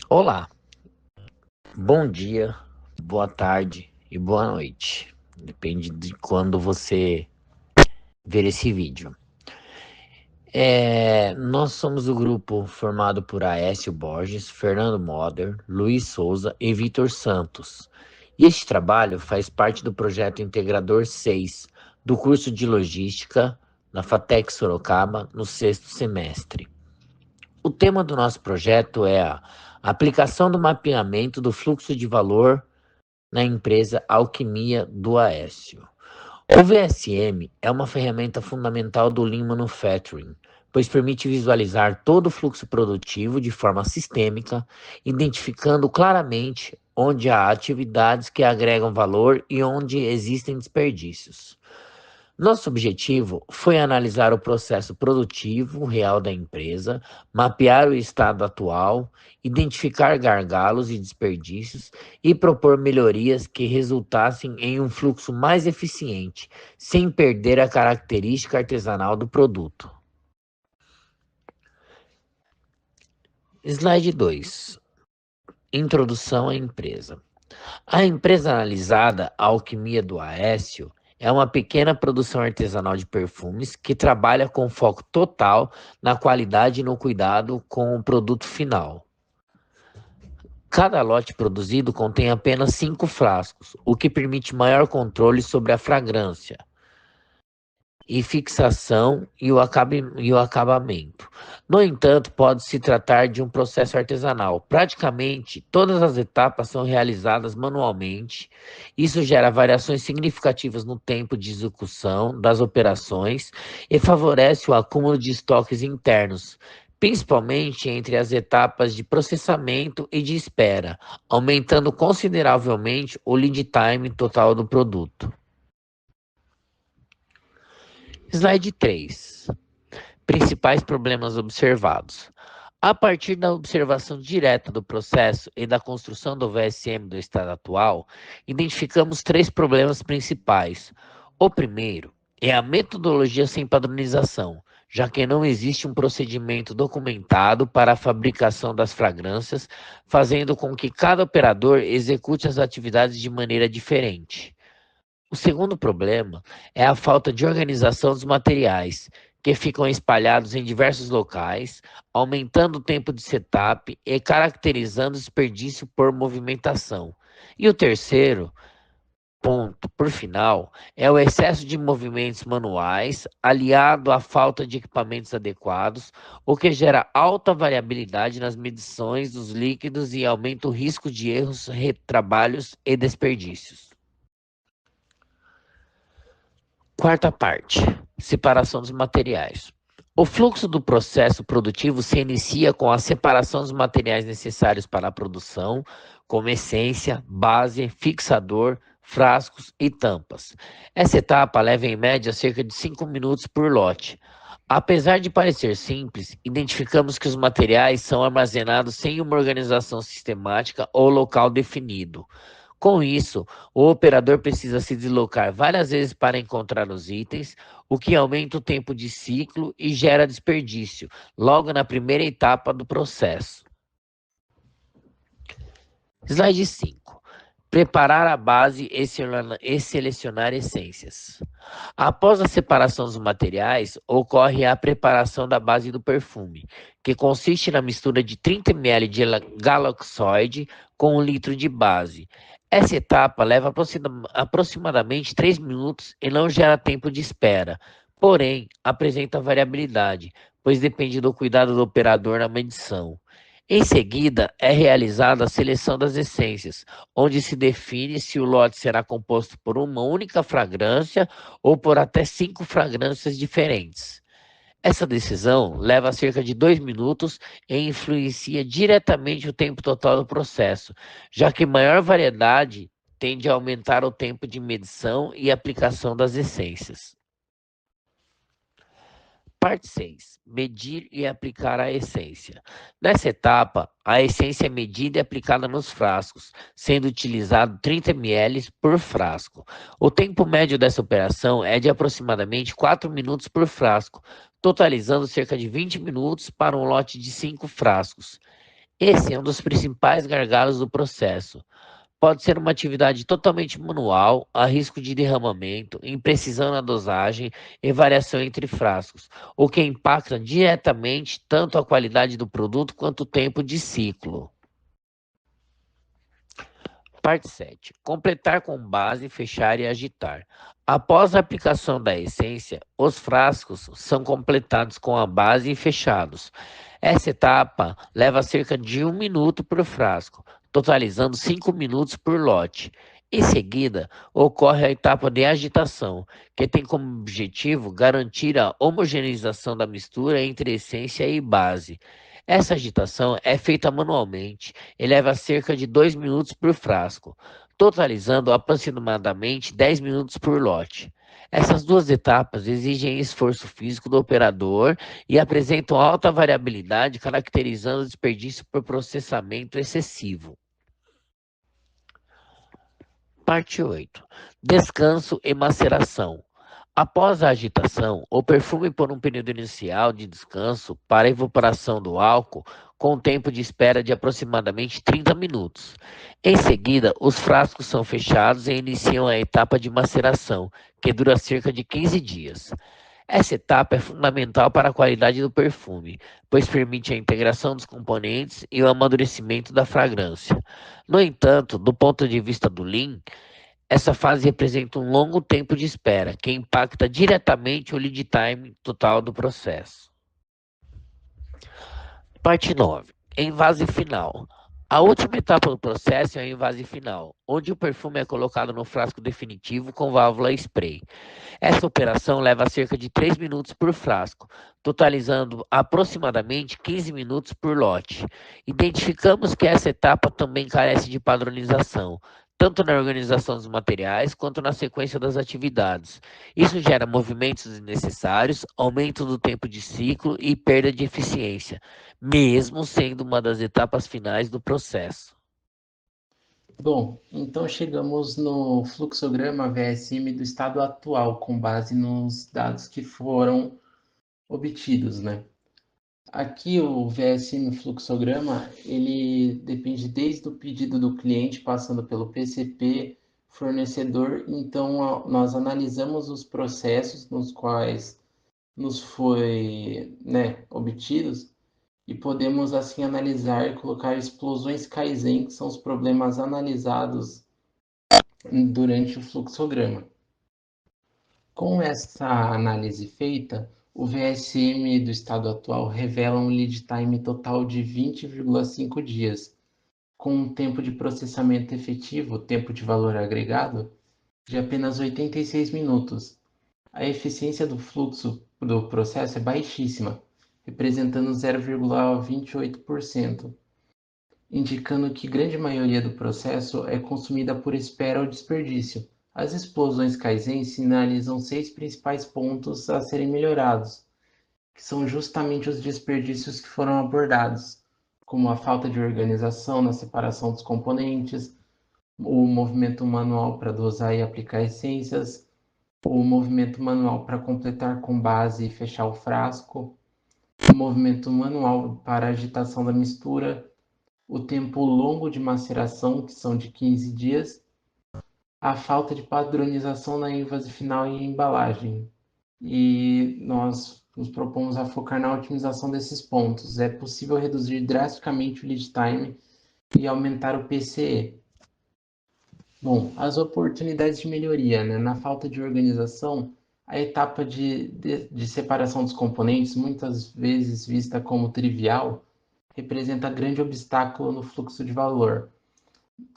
Olá, bom dia, boa tarde e boa noite. Depende de quando você ver esse vídeo. Nós somos o grupo formado por Aécio Borges, Fernando Moder, Luiz Souza e Vitor Santos. E este trabalho faz parte do projeto Integrador 6 do curso de Logística na FATEC Sorocaba no 6º semestre. O tema do nosso projeto é a aplicação do mapeamento do fluxo de valor na empresa Alquimia do Aécio. O VSM é uma ferramenta fundamental do Lean Manufacturing, pois permite visualizar todo o fluxo produtivo de forma sistêmica, identificando claramente onde há atividades que agregam valor e onde existem desperdícios. Nosso objetivo foi analisar o processo produtivo real da empresa, mapear o estado atual, identificar gargalos e desperdícios e propor melhorias que resultassem em um fluxo mais eficiente, sem perder a característica artesanal do produto. Slide 2. Introdução à empresa. A empresa analisada, a Alquimia do Aécio, é uma pequena produção artesanal de perfumes que trabalha com foco total na qualidade e no cuidado com o produto final. Cada lote produzido contém apenas 5 frascos, o que permite maior controle sobre a fragrância. e fixação e o acabamento. No entanto, pode se tratar de um processo artesanal. Praticamente todas as etapas são realizadas manualmente. Isso gera variações significativas no tempo de execução das operações e favorece o acúmulo de estoques internos, principalmente entre as etapas de processamento e de espera, aumentando consideravelmente o lead time total do produto. Slide 3. Principais problemas observados. A partir da observação direta do processo e da construção do VSM do estado atual, identificamos 3 problemas principais. O primeiro é a metodologia sem padronização, já que não existe um procedimento documentado para a fabricação das fragrâncias, fazendo com que cada operador execute as atividades de maneira diferente. O segundo problema é a falta de organização dos materiais, que ficam espalhados em diversos locais, aumentando o tempo de setup e caracterizando o desperdício por movimentação. E o terceiro ponto, por final, é o excesso de movimentos manuais, aliado à falta de equipamentos adequados, o que gera alta variabilidade nas medições dos líquidos e aumenta o risco de erros, retrabalhos e desperdícios. Quarta parte, separação dos materiais. O fluxo do processo produtivo se inicia com a separação dos materiais necessários para a produção, como essência, base, fixador, frascos e tampas. Essa etapa leva em média cerca de 5 minutos por lote. Apesar de parecer simples, identificamos que os materiais são armazenados sem uma organização sistemática ou local definido. Com isso, o operador precisa se deslocar várias vezes para encontrar os itens, o que aumenta o tempo de ciclo e gera desperdício, logo na primeira etapa do processo. Slide 5. Preparar a base e selecionar essências. Após a separação dos materiais, ocorre a preparação da base do perfume, que consiste na mistura de 30 ml de galoxoide com 1 litro de base. Essa etapa leva aproximadamente 3 minutos e não gera tempo de espera, porém apresenta variabilidade, pois depende do cuidado do operador na medição. Em seguida, é realizada a seleção das essências, onde se define se o lote será composto por uma única fragrância ou por até 5 fragrâncias diferentes. Essa decisão leva cerca de 2 minutos e influencia diretamente o tempo total do processo, já que maior variedade tende a aumentar o tempo de medição e aplicação das essências. Parte 6. Medir e aplicar a essência. Nessa etapa, a essência é medida e aplicada nos frascos, sendo utilizado 30 ml por frasco. O tempo médio dessa operação é de aproximadamente 4 minutos por frasco, totalizando cerca de 20 minutos para um lote de 5 frascos. Esse é um dos principais gargalos do processo. Pode ser uma atividade totalmente manual, a risco de derramamento, imprecisão na dosagem e variação entre frascos, o que impacta diretamente tanto a qualidade do produto quanto o tempo de ciclo. Parte 7. Completar com base, fechar e agitar. Após a aplicação da essência, os frascos são completados com a base e fechados. Essa etapa leva cerca de 1 minuto por frasco, totalizando 5 minutos por lote. Em seguida, ocorre a etapa de agitação, que tem como objetivo garantir a homogeneização da mistura entre essência e base. Essa agitação é feita manualmente e leva cerca de 2 minutos por frasco, totalizando aproximadamente 10 minutos por lote. Essas duas etapas exigem esforço físico do operador e apresentam alta variabilidade, caracterizando o desperdício por processamento excessivo. Parte 8. Descanso e maceração. Após a agitação, o perfume por um período inicial de descanso para a evaporação do álcool, com tempo de espera de aproximadamente 30 minutos. Em seguida, os frascos são fechados e iniciam a etapa de maceração, que dura cerca de 15 dias. Essa etapa é fundamental para a qualidade do perfume, pois permite a integração dos componentes e o amadurecimento da fragrância. No entanto, do ponto de vista do Lean, Essa fase representa um longo tempo de espera, que impacta diretamente o lead time total do processo. Parte 9. Envase final. A última etapa do processo é o envase final, onde o perfume é colocado no frasco definitivo com válvula spray. Essa operação leva cerca de 3 minutos por frasco, totalizando aproximadamente 15 minutos por lote. Identificamos que essa etapa também carece de padronização, tanto na organização dos materiais quanto na sequência das atividades. Isso gera movimentos desnecessários, aumento do tempo de ciclo e perda de eficiência, mesmo sendo uma das etapas finais do processo. Bom, então chegamos no fluxograma VSM do estado atual, com base nos dados que foram obtidos, né? Aqui o VSM fluxograma, ele depende desde o pedido do cliente, passando pelo PCP, fornecedor. Então, nós analisamos os processos nos quais nos foi, obtidos, e podemos assim analisar e colocar explosões Kaizen, que são os problemas analisados durante o fluxograma. Com essa análise feita, o VSM do estado atual revela um lead time total de 20,5 dias, com um tempo de processamento efetivo, tempo de valor agregado, de apenas 86 minutos. A eficiência do fluxo do processo é baixíssima, representando 0,28%, indicando que grande maioria do processo é consumida por espera ou desperdício. As explosões Kaizen sinalizam 6 principais pontos a serem melhorados, que são justamente os desperdícios que foram abordados, como a falta de organização na separação dos componentes, o movimento manual para dosar e aplicar essências, o movimento manual para completar com base e fechar o frasco, o movimento manual para agitação da mistura, o tempo longo de maceração, que são de 15 dias, a falta de padronização na ênfase final e embalagem. E nós nos propomos a focar na otimização desses pontos. É possível reduzir drasticamente o lead time e aumentar o PCE. Bom, as oportunidades de melhoria, na falta de organização, a etapa de separação dos componentes, muitas vezes vista como trivial, representa grande obstáculo no fluxo de valor,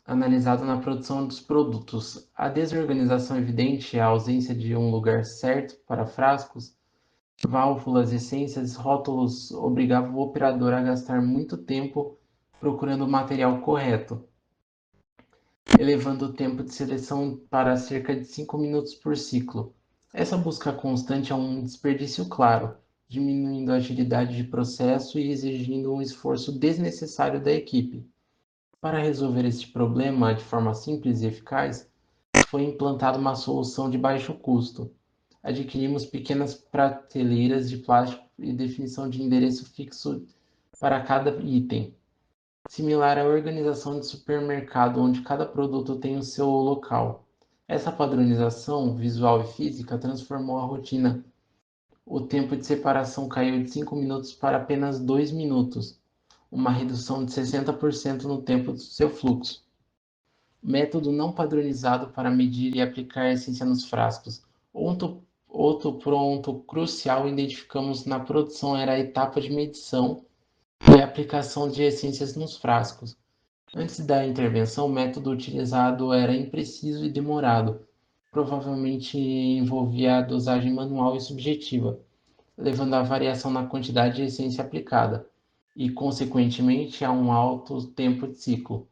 analisado na produção dos produtos. A desorganização evidente, a ausência de um lugar certo para frascos, válvulas, essências, rótulos, obrigava o operador a gastar muito tempo procurando o material correto, elevando o tempo de seleção para cerca de 5 minutos por ciclo. Essa busca constante é um desperdício claro, diminuindo a agilidade de processo e exigindo um esforço desnecessário da equipe. Para resolver este problema de forma simples e eficaz, foi implantada uma solução de baixo custo. Adquirimos pequenas prateleiras de plástico e definição de endereço fixo para cada item, similar à organização de supermercado, onde cada produto tem o seu local. Essa padronização visual e física transformou a rotina. O tempo de separação caiu de 5 minutos para apenas 2 minutos, uma redução de 60% no tempo do seu fluxo. Método não padronizado para medir e aplicar a essência nos frascos. Outro ponto crucial identificamos na produção era a etapa de medição e aplicação de essências nos frascos. Antes da intervenção, o método utilizado era impreciso e demorado. Provavelmente envolvia a dosagem manual e subjetiva, levando à variação na quantidade de essência aplicada e, consequentemente, a um alto tempo de ciclo.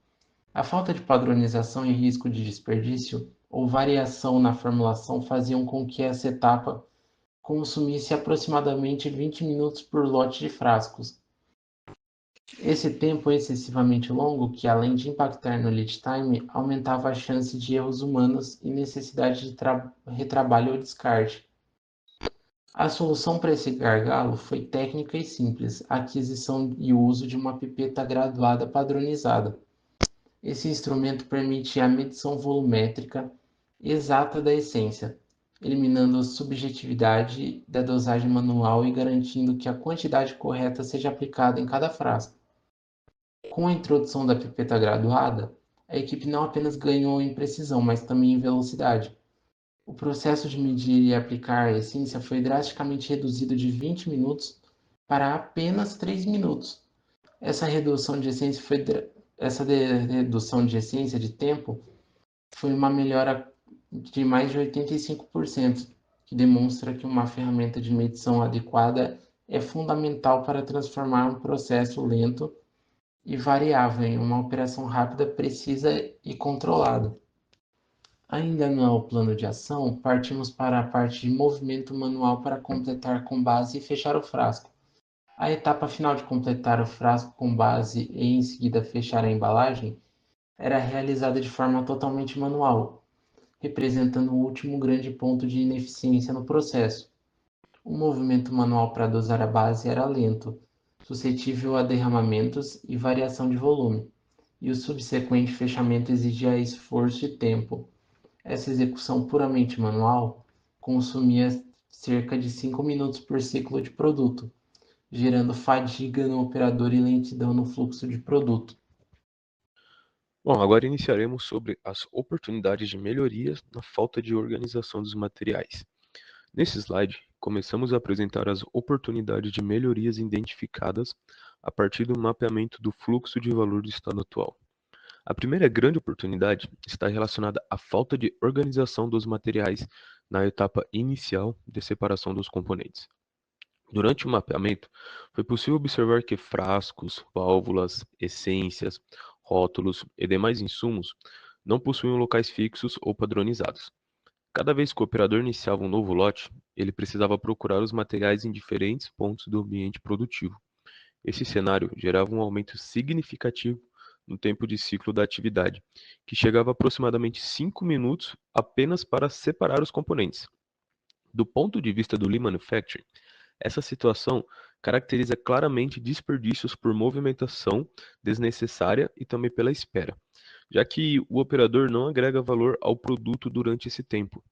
A falta de padronização e risco de desperdício ou variação na formulação faziam com que essa etapa consumisse aproximadamente 20 minutos por lote de frascos. Esse tempo excessivamente longo, que além de impactar no lead time, aumentava a chance de erros humanos e necessidade de retrabalho ou descarte. A solução para esse gargalo foi técnica e simples: a aquisição e o uso de uma pipeta graduada padronizada. Esse instrumento permite a medição volumétrica exata da essência, eliminando a subjetividade da dosagem manual e garantindo que a quantidade correta seja aplicada em cada frasco. Com a introdução da pipeta graduada, a equipe não apenas ganhou em precisão, mas também em velocidade. O processo de medir e aplicar a essência foi drasticamente reduzido de 20 minutos para apenas 3 minutos. Essa redução de essência de tempo foi uma melhora de mais de 85%, que demonstra que uma ferramenta de medição adequada é fundamental para transformar um processo lento e variável em uma operação rápida, precisa e controlada. Ainda no plano de ação, partimos para a parte de movimento manual para completar com base e fechar o frasco. A etapa final de completar o frasco com base e em seguida fechar a embalagem era realizada de forma totalmente manual, representando o último grande ponto de ineficiência no processo. O movimento manual para dosar a base era lento, suscetível a derramamentos e variação de volume, e o subsequente fechamento exigia esforço e tempo. Essa execução puramente manual consumia cerca de 5 minutos por ciclo de produto, gerando fadiga no operador e lentidão no fluxo de produto. Bom, agora iniciaremos sobre as oportunidades de melhorias na falta de organização dos materiais. Nesse slide, começamos a apresentar as oportunidades de melhorias identificadas a partir do mapeamento do fluxo de valor do estado atual. A primeira grande oportunidade está relacionada à falta de organização dos materiais na etapa inicial de separação dos componentes. Durante o mapeamento, foi possível observar que frascos, válvulas, essências, rótulos e demais insumos não possuíam locais fixos ou padronizados. Cada vez que o operador iniciava um novo lote, ele precisava procurar os materiais em diferentes pontos do ambiente produtivo. Esse cenário gerava um aumento significativo no tempo de ciclo da atividade, que chegava a aproximadamente 5 minutos apenas para separar os componentes. Do ponto de vista do Lean Manufacturing, essa situação caracteriza claramente desperdícios por movimentação desnecessária e também pela espera, já que o operador não agrega valor ao produto durante esse tempo.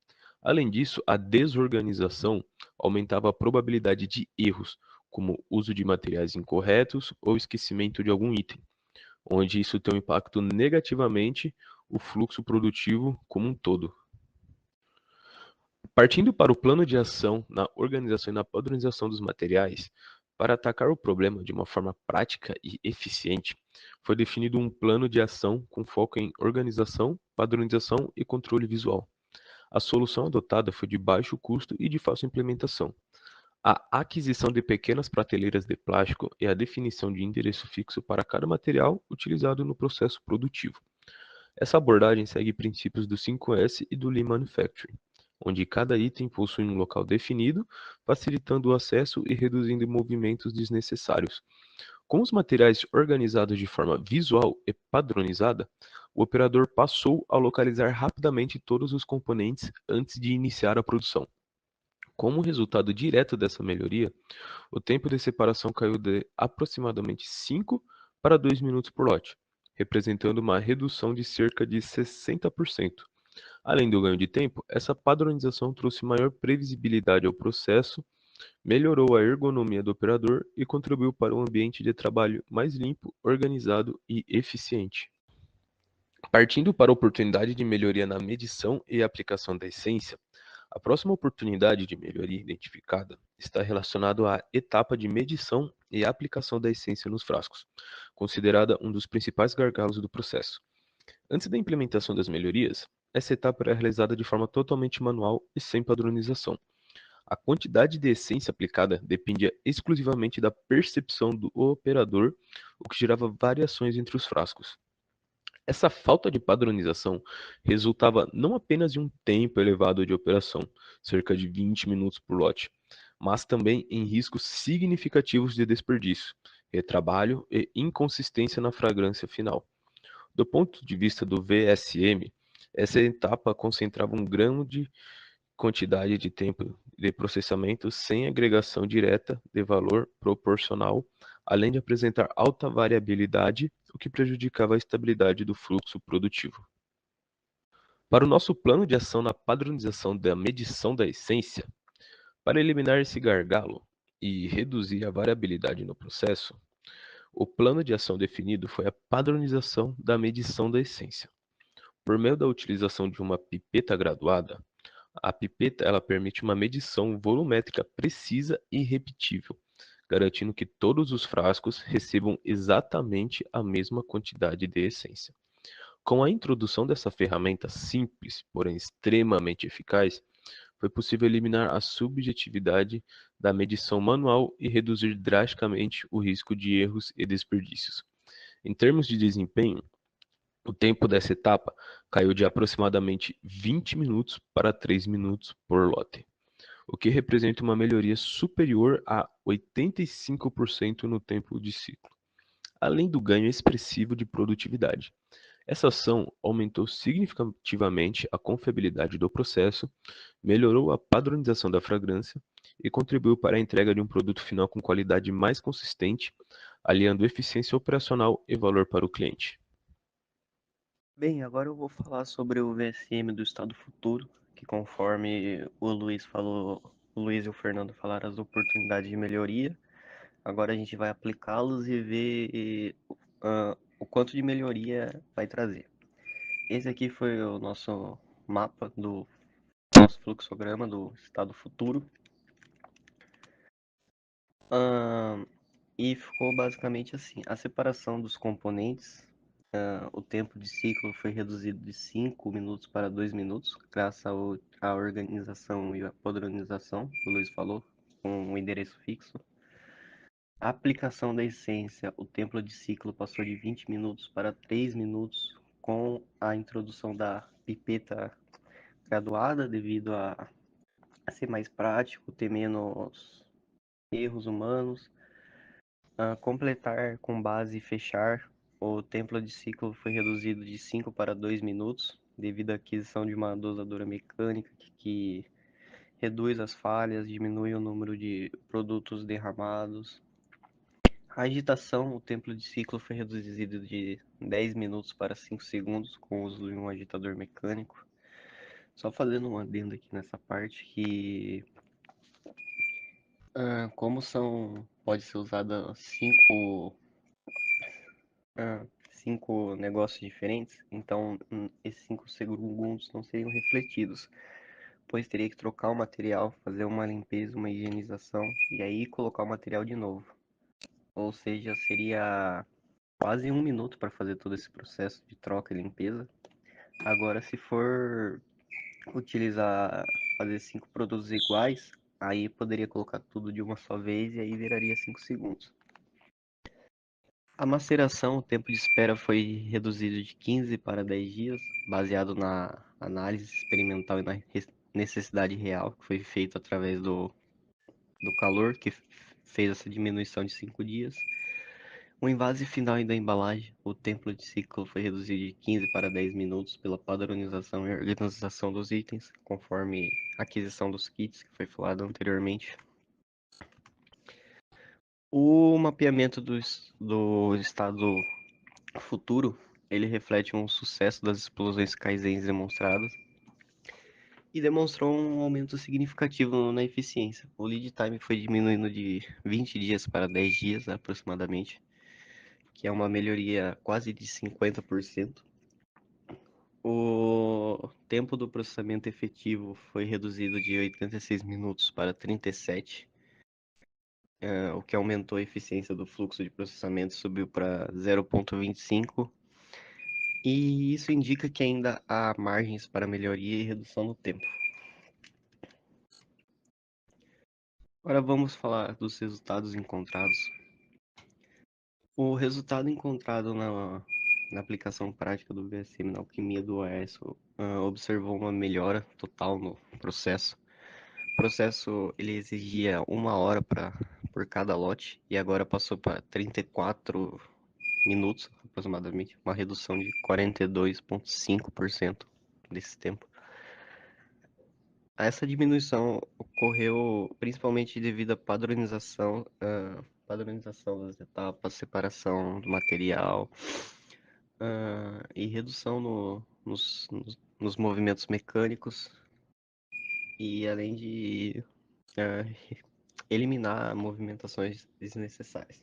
Além disso, a desorganização aumentava a probabilidade de erros, como uso de materiais incorretos ou esquecimento de algum item, onde isso tem um impacto negativamente o fluxo produtivo como um todo. Partindo para o plano de ação na organização e na padronização dos materiais, para atacar o problema de uma forma prática e eficiente, foi definido um plano de ação com foco em organização, padronização e controle visual. A solução adotada foi de baixo custo e de fácil implementação. A aquisição de pequenas prateleiras de plástico e a definição de endereço fixo para cada material utilizado no processo produtivo. Essa abordagem segue princípios do 5S e do Lean Manufacturing, onde cada item possui um local definido, facilitando o acesso e reduzindo movimentos desnecessários. Com os materiais organizados de forma visual e padronizada, o operador passou a localizar rapidamente todos os componentes antes de iniciar a produção. Como resultado direto dessa melhoria, o tempo de separação caiu de aproximadamente 5 para 2 minutos por lote, representando uma redução de cerca de 60%. Além do ganho de tempo, essa padronização trouxe maior previsibilidade ao processo, melhorou a ergonomia do operador e contribuiu para um ambiente de trabalho mais limpo, organizado e eficiente. Partindo para a oportunidade de melhoria na medição e aplicação da essência, a próxima oportunidade de melhoria identificada está relacionada à etapa de medição e aplicação da essência nos frascos, considerada um dos principais gargalos do processo. Antes da implementação das melhorias, essa etapa era realizada de forma totalmente manual e sem padronização. A quantidade de essência aplicada dependia exclusivamente da percepção do operador, o que gerava variações entre os frascos. Essa falta de padronização resultava não apenas em um tempo elevado de operação, cerca de 20 minutos por lote, mas também em riscos significativos de desperdício, retrabalho e inconsistência na fragrância final. Do ponto de vista do VSM, essa etapa concentrava um grande quantidade de tempo de processamento sem agregação direta de valor proporcional, além de apresentar alta variabilidade, o que prejudicava a estabilidade do fluxo produtivo. Para o nosso plano de ação na padronização da medição da essência, para eliminar esse gargalo e reduzir a variabilidade no processo, O plano de ação definido foi a padronização da medição da essência. Por meio da utilização de uma pipeta graduada, a pipeta ela permite uma medição volumétrica precisa e repetível, garantindo que todos os frascos recebam exatamente a mesma quantidade de essência. Com a introdução dessa ferramenta simples, porém extremamente eficaz, foi possível eliminar a subjetividade da medição manual e reduzir drasticamente o risco de erros e desperdícios. Em termos de desempenho, o tempo dessa etapa caiu de aproximadamente 20 minutos para 3 minutos por lote, o que representa uma melhoria superior a 85% no tempo de ciclo, além do ganho expressivo de produtividade. Essa ação aumentou significativamente a confiabilidade do processo, melhorou a padronização da fragrância e contribuiu para a entrega de um produto final com qualidade mais consistente, aliando eficiência operacional e valor para o cliente. Bem, agora eu vou falar sobre o VSM do estado futuro, que conforme o Luiz e o Fernando falaram as oportunidades de melhoria, agora a gente vai aplicá-los e ver o quanto de melhoria vai trazer. Esse aqui foi o nosso mapa do nosso fluxograma do estado futuro. E ficou basicamente assim, a separação dos componentes, o tempo de ciclo foi reduzido de 5 minutos para 2 minutos, graças à organização e à padronização, que o Luiz falou, com um endereço fixo. A aplicação da essência, o tempo de ciclo passou de 20 minutos para 3 minutos, com a introdução da pipeta graduada, devido a ser mais prático, ter menos erros humanos. Completar com base e fechar, o tempo de ciclo foi reduzido de 5 para 2 minutos, devido à aquisição de uma dosadora mecânica que reduz as falhas, diminui o número de produtos derramados. A agitação, o tempo de ciclo foi reduzido de 10 minutos para 5 segundos, com o uso de um agitador mecânico. Só fazendo um adendo aqui nessa parte, que como pode ser usada cinco negócios diferentes, então esses 5 segundos não seriam refletidos, pois teria que trocar o material, fazer uma limpeza, uma higienização e aí colocar o material de novo. Ou seja, seria quase 1 minuto para fazer todo esse processo de troca e limpeza. Agora, se for fazer 5 produtos iguais, aí poderia colocar tudo de uma só vez e aí viraria 5 segundos. A maceração, o tempo de espera foi reduzido de 15 para 10 dias, baseado na análise experimental e na necessidade real, que foi feito através do calor, que fez essa diminuição de 5 dias. O envase final da embalagem, o tempo de ciclo foi reduzido de 15 para 10 minutos pela padronização e organização dos itens, conforme a aquisição dos kits, que foi falado anteriormente. O mapeamento do estado futuro, ele reflete um sucesso das explosões Kaizens demonstradas e demonstrou um aumento significativo na eficiência. O lead time foi diminuindo de 20 dias para 10 dias aproximadamente, que é uma melhoria quase de 50%. O tempo do processamento efetivo foi reduzido de 86 minutos para 37, o que aumentou a eficiência do fluxo de processamento, subiu para 0,25, e isso indica que ainda há margens para melhoria e redução no tempo. Agora vamos falar dos resultados encontrados. O resultado encontrado na aplicação prática do VSM na alquimia do OAS observou uma melhora total no processo. O processo ele exigia 1 hora por cada lote e agora passou para 34 minutos aproximadamente, uma redução de 42,5% desse tempo. Essa diminuição ocorreu principalmente devido à padronização das etapas, separação do material e redução nos movimentos mecânicos, e além de eliminar movimentações desnecessárias.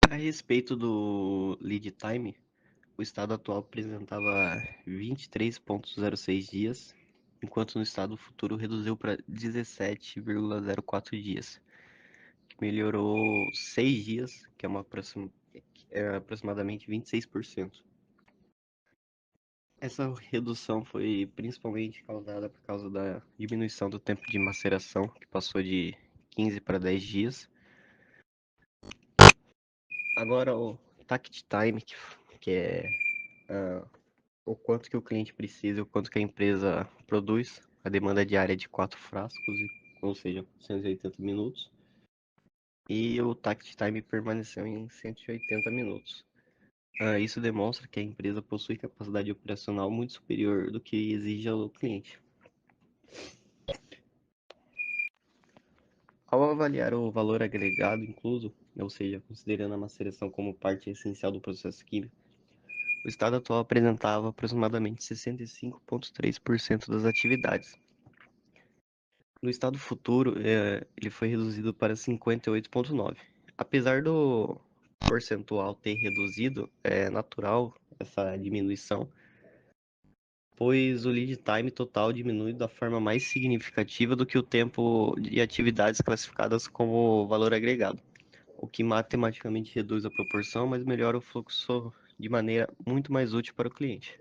A respeito do lead time, o estado atual apresentava 23,06 dias, enquanto no estado futuro reduziu para 17,04 dias, que melhorou 6 dias, que é aproximadamente 26%. Essa redução foi principalmente causada por causa da diminuição do tempo de maceração, que passou de 15 para 10 dias. Agora o takt time, que é o quanto que o cliente precisa, o quanto que a empresa produz, a demanda diária é de 4 frascos, ou seja, 180 minutos. E o takt time permaneceu em 180 minutos. Isso demonstra que a empresa possui capacidade operacional muito superior do que exige ao cliente. Ao avaliar o valor agregado incluso, ou seja, considerando a maceração como parte essencial do processo químico, o estado atual apresentava aproximadamente 65,3% das atividades. No estado futuro, ele foi reduzido para 58,9%. Apesar do percentual ter reduzido, é natural essa diminuição, pois o lead time total diminui da forma mais significativa do que o tempo de atividades classificadas como valor agregado, o que matematicamente reduz a proporção, mas melhora o fluxo de maneira muito mais útil para o cliente.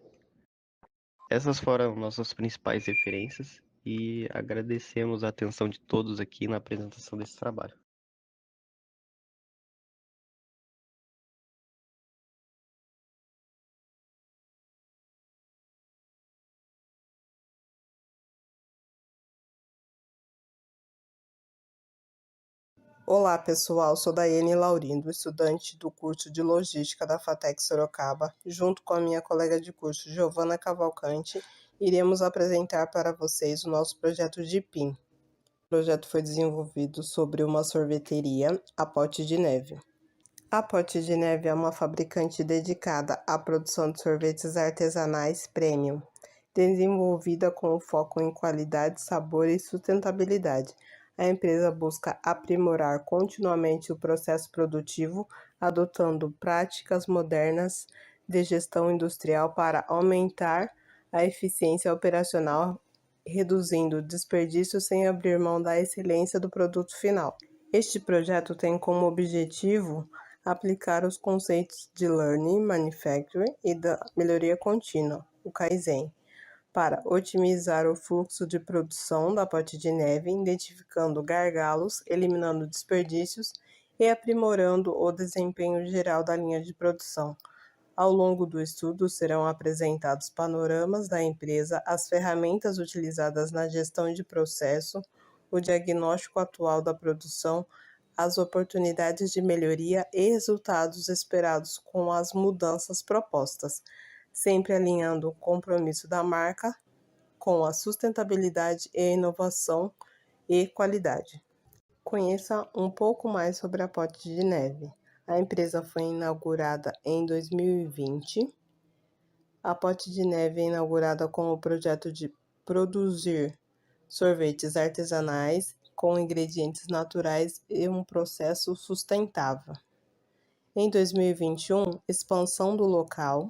Essas foram nossas principais referências e agradecemos a atenção de todos aqui na apresentação desse trabalho. Olá pessoal, sou Daiane Laurindo, estudante do curso de Logística da FATEC Sorocaba. Junto com a minha colega de curso, Giovana Cavalcante, iremos apresentar para vocês o nosso projeto de PIN. O projeto foi desenvolvido sobre uma sorveteria, a Pote de Neve. A Pote de Neve é uma fabricante dedicada à produção de sorvetes artesanais premium, desenvolvida com foco em qualidade, sabor e sustentabilidade. A empresa busca aprimorar continuamente o processo produtivo, adotando práticas modernas de gestão industrial para aumentar a eficiência operacional, reduzindo o desperdício sem abrir mão da excelência do produto final. Este projeto tem como objetivo aplicar os conceitos de Learning Manufacturing e da melhoria contínua, o Kaizen, para otimizar o fluxo de produção da Pote de Neve, identificando gargalos, eliminando desperdícios e aprimorando o desempenho geral da linha de produção. Ao longo do estudo serão apresentados panoramas da empresa, as ferramentas utilizadas na gestão de processo, o diagnóstico atual da produção, as oportunidades de melhoria e resultados esperados com as mudanças propostas, sempre alinhando o compromisso da marca com a sustentabilidade e inovação e qualidade. Conheça um pouco mais sobre a Pote de Neve. A empresa foi inaugurada em 2020. A Pote de Neve é inaugurada com o projeto de produzir sorvetes artesanais com ingredientes naturais e um processo sustentável. Em 2021, expansão do local.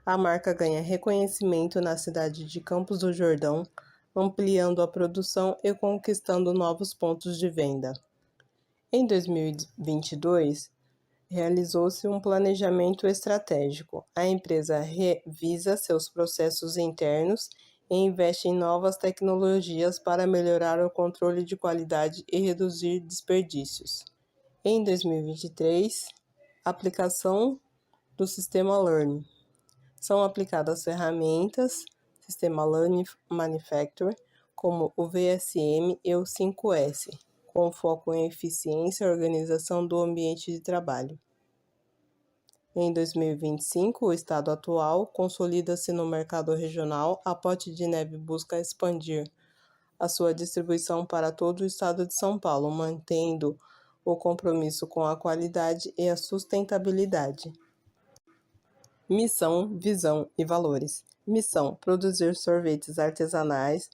A marca ganha reconhecimento na cidade de Campos do Jordão, ampliando a produção e conquistando novos pontos de venda. Em 2022, realizou-se um planejamento estratégico. A empresa revisa seus processos internos e investe em novas tecnologias para melhorar o controle de qualidade e reduzir desperdícios. Em 2023, aplicação do sistema Learning. São aplicadas ferramentas, sistema Learning Manufacturing, como o VSM e o 5S, com foco em eficiência e organização do ambiente de trabalho. Em 2025, o estado atual consolida-se no mercado regional. A Pote de Neve busca expandir a sua distribuição para todo o estado de São Paulo, mantendo o compromisso com a qualidade e a sustentabilidade. Missão, visão e valores. Missão: produzir sorvetes artesanais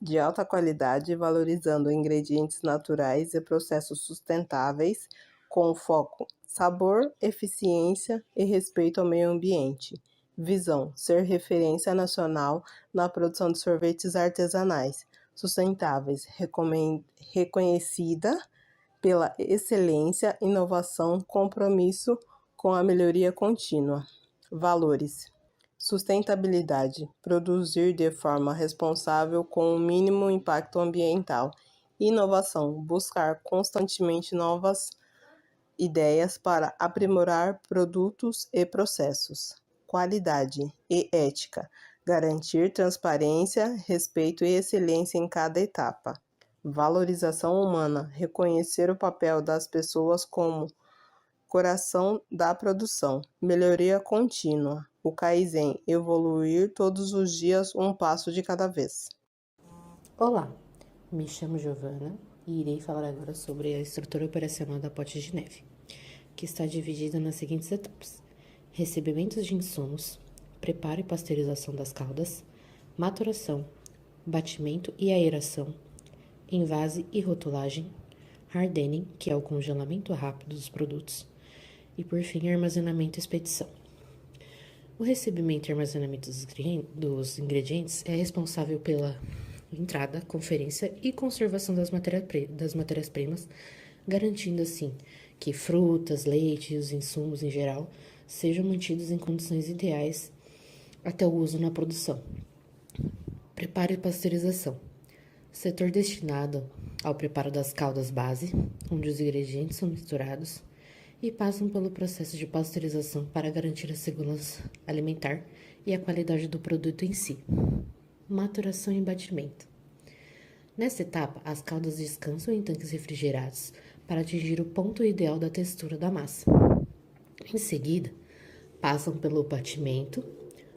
de alta qualidade, valorizando ingredientes naturais e processos sustentáveis, com foco sabor, eficiência e respeito ao meio ambiente. Visão: ser referência nacional na produção de sorvetes artesanais sustentáveis, reconhecida pela excelência, inovação, compromisso com a melhoria contínua. Valores: sustentabilidade, produzir de forma responsável com o mínimo impacto ambiental. Inovação, buscar constantemente novas ideias para aprimorar produtos e processos. Qualidade e ética, garantir transparência, respeito e excelência em cada etapa. Valorização humana, reconhecer o papel das pessoas como coração da produção. Melhoria contínua, o Kaizen, evoluir todos os dias um passo de cada vez. Olá, me chamo Giovana e irei falar agora sobre a estrutura operacional da Pote de Neve, que está dividida nas seguintes etapas: recebimentos de insumos, preparo e pasteurização das caldas, maturação, batimento e aeração, envase e rotulagem, hardening, que é o congelamento rápido dos produtos, e por fim armazenamento e expedição. O recebimento e armazenamento dos ingredientes é responsável pela entrada, conferência e conservação das matérias-primas, garantindo assim que frutas, leite e os insumos em geral sejam mantidos em condições ideais até o uso na produção. Preparo e pasteurização. Setor destinado ao preparo das caldas base, onde os ingredientes são misturados e passam pelo processo de pasteurização para garantir a segurança alimentar e a qualidade do produto em si. Maturação e batimento. Nesta etapa, as caldas descansam em tanques refrigerados para atingir o ponto ideal da textura da massa. Em seguida, passam pelo batimento,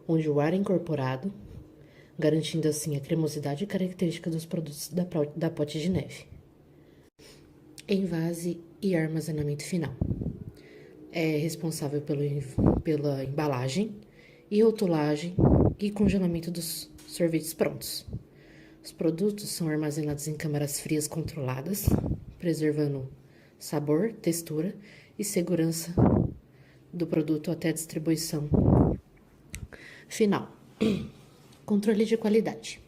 onde o ar é incorporado, garantindo assim a cremosidade característica dos produtos da Pote de Neve. Envase e armazenamento final. É responsável pela embalagem e rotulagem e congelamento dos sorvetes prontos. Os produtos são armazenados em câmaras frias controladas, preservando sabor, textura e segurança do produto até a distribuição final. Controle de qualidade.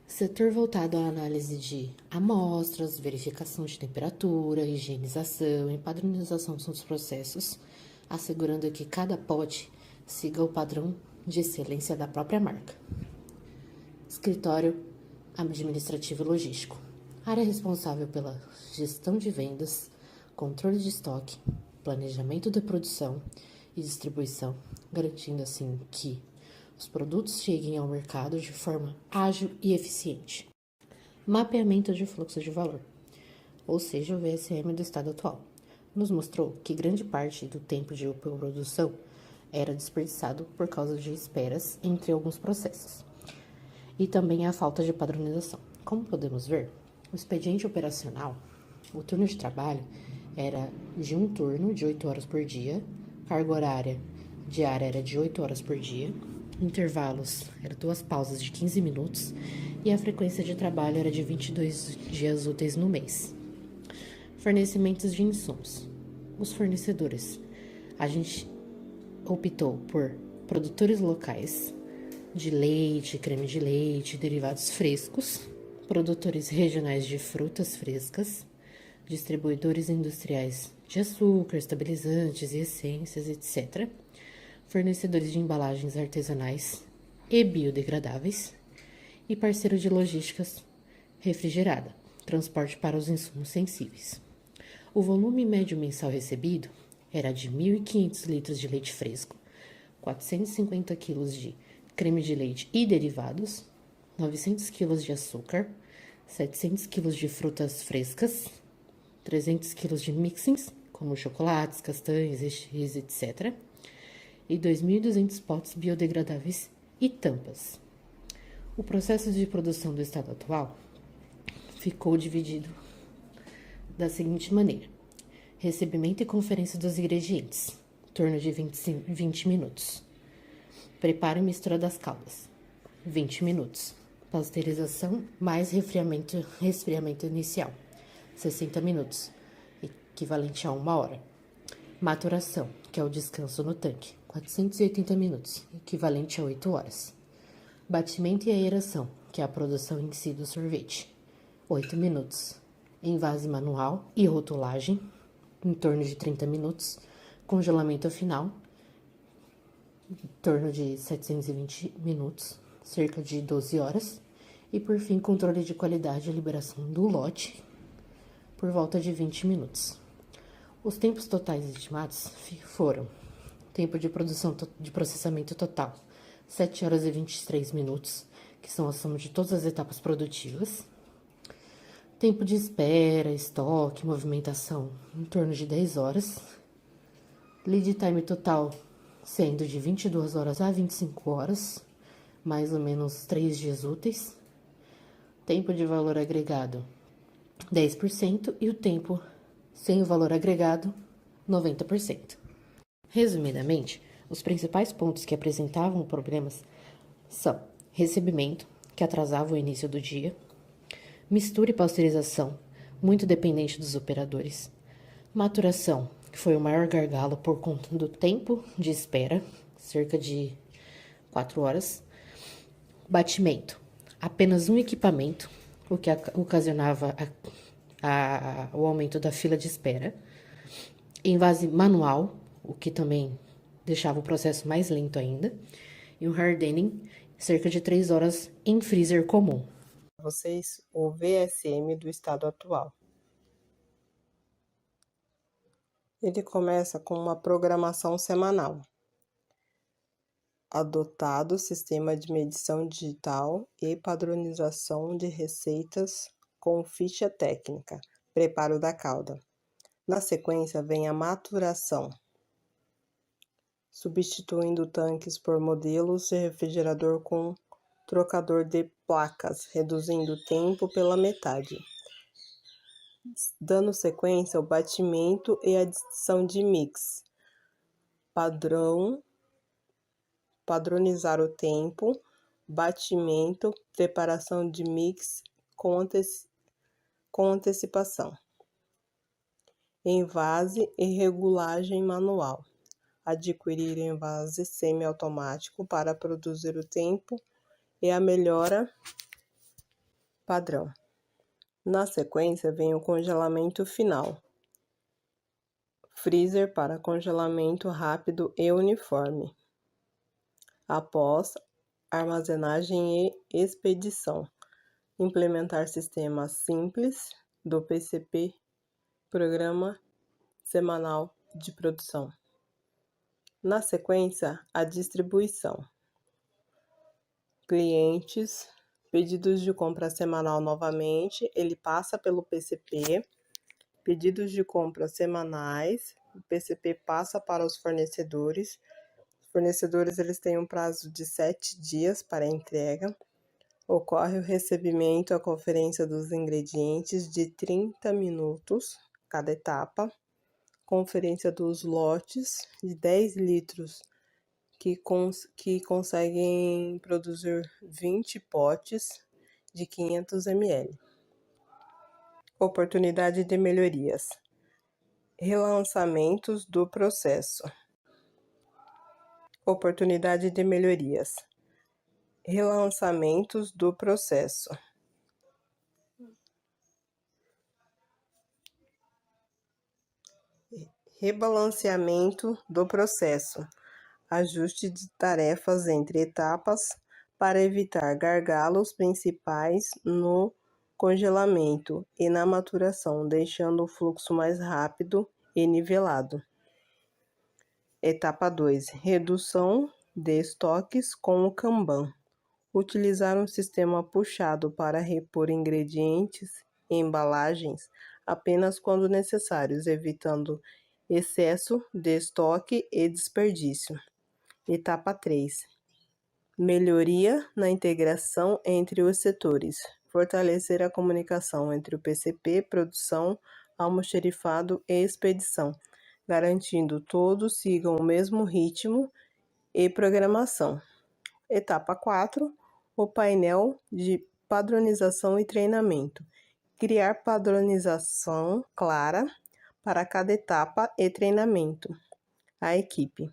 Setor voltado à análise de amostras, verificação de temperatura, higienização e padronização dos processos, assegurando que cada pote siga o padrão de excelência da própria marca. Escritório administrativo e logístico. Área responsável pela gestão de vendas, controle de estoque, planejamento da produção e distribuição, garantindo assim que os produtos cheguem ao mercado de forma ágil e eficiente. Mapeamento de fluxo de valor, ou seja, o VSM do estado atual, nos mostrou que grande parte do tempo de produção era desperdiçado por causa de esperas entre alguns processos, e também a falta de padronização. Como podemos ver, o expediente operacional, o turno de trabalho, era de um turno de 8 horas por dia, carga horária diária era de 8 horas por dia, intervalos eram 2 pausas de 15 minutos e a frequência de trabalho era de 22 dias úteis no mês. Fornecimentos de insumos. Os fornecedores. A gente optou por produtores locais de leite, creme de leite, derivados frescos, produtores regionais de frutas frescas, distribuidores industriais de açúcar, estabilizantes e essências, etc., fornecedores de embalagens artesanais e biodegradáveis e parceiro de logísticas refrigerada, transporte para os insumos sensíveis. O volume médio mensal recebido era de 1.500 litros de leite fresco, 450 kg de creme de leite e derivados, 900 kg de açúcar, 700 kg de frutas frescas, 300 kg de mixings, como chocolates, castanhas, recheios, etc., e 2.200 potes biodegradáveis e tampas. O processo de produção do estado atual ficou dividido da seguinte maneira: recebimento e conferência dos ingredientes, em torno de 20 minutos. Preparo e mistura das caldas, 20 minutos. Pasteurização mais resfriamento inicial, 60 minutos. E equivalente a 1 hora. Maturação, que é o descanso no tanque, 480 minutos, equivalente a 8 horas. Batimento e aeração, que é a produção em si do sorvete, 8 minutos. Envase manual e rotulagem, em torno de 30 minutos. Congelamento final, em torno de 720 minutos, cerca de 12 horas. E, por fim, controle de qualidade e liberação do lote, por volta de 20 minutos. Os tempos totais estimados foram: tempo de produção de processamento total, 7 horas e 23 minutos, que são a soma de todas as etapas produtivas. Tempo de espera, estoque, movimentação, em torno de 10 horas. Lead time total sendo de 22 horas a 25 horas, mais ou menos 3 dias úteis. Tempo de valor agregado, 10%, e o tempo sem o valor agregado, 90%. Resumidamente, os principais pontos que apresentavam problemas são recebimento, que atrasava o início do dia, mistura e pasteurização, muito dependente dos operadores, maturação, que foi o maior gargalo por conta do tempo de espera, cerca de 4 horas, batimento, apenas um equipamento, o que ocasionava o aumento da fila de espera, envase manual, o que também deixava o processo mais lento ainda, e um hardening, cerca de 3 horas em freezer comum. Vocês o VSM do estado atual. Ele começa com uma programação semanal. Adotado sistema de medição digital e padronização de receitas com ficha técnica, preparo da calda. Na sequência vem a maturação, substituindo tanques por modelos de refrigerador com trocador de placas, reduzindo o tempo pela metade. Dando sequência ao batimento e adição de mix. Padronizar o tempo, batimento, preparação de mix com antecipação. Envase e regulagem manual. Adquirir envase semiautomático para produzir o tempo e a melhora padrão. Na sequência vem o congelamento final. Freezer para congelamento rápido e uniforme. Após armazenagem e expedição. Implementar sistema simples do PCP, Programa Semanal de Produção. Na sequência, a distribuição. Clientes, pedidos de compra semanal novamente, ele passa pelo PCP. Pedidos de compra semanais, o PCP passa para os fornecedores. Os fornecedores eles têm um prazo de 7 dias para entrega. Ocorre o recebimento, a conferência dos ingredientes de 30 minutos cada etapa. Conferência dos lotes de 10 litros que conseguem produzir 20 potes de 500 ml. Oportunidade de melhorias. Relançamentos do processo. Oportunidade de melhorias. Relançamentos do processo. Rebalanceamento do processo. Ajuste de tarefas entre etapas para evitar gargalos principais no congelamento e na maturação, deixando o fluxo mais rápido e nivelado. Etapa 2. Redução de estoques com o Kanban. Utilizar um sistema puxado para repor ingredientes e embalagens apenas quando necessários, evitando excesso de estoque e desperdício. Etapa 3. Melhoria na integração entre os setores. Fortalecer a comunicação entre o PCP, produção, almoxerifado e expedição, garantindo todos sigam o mesmo ritmo e programação. Etapa 4. O painel de padronização e treinamento. Criar padronização clara para cada etapa e treinamento. A equipe: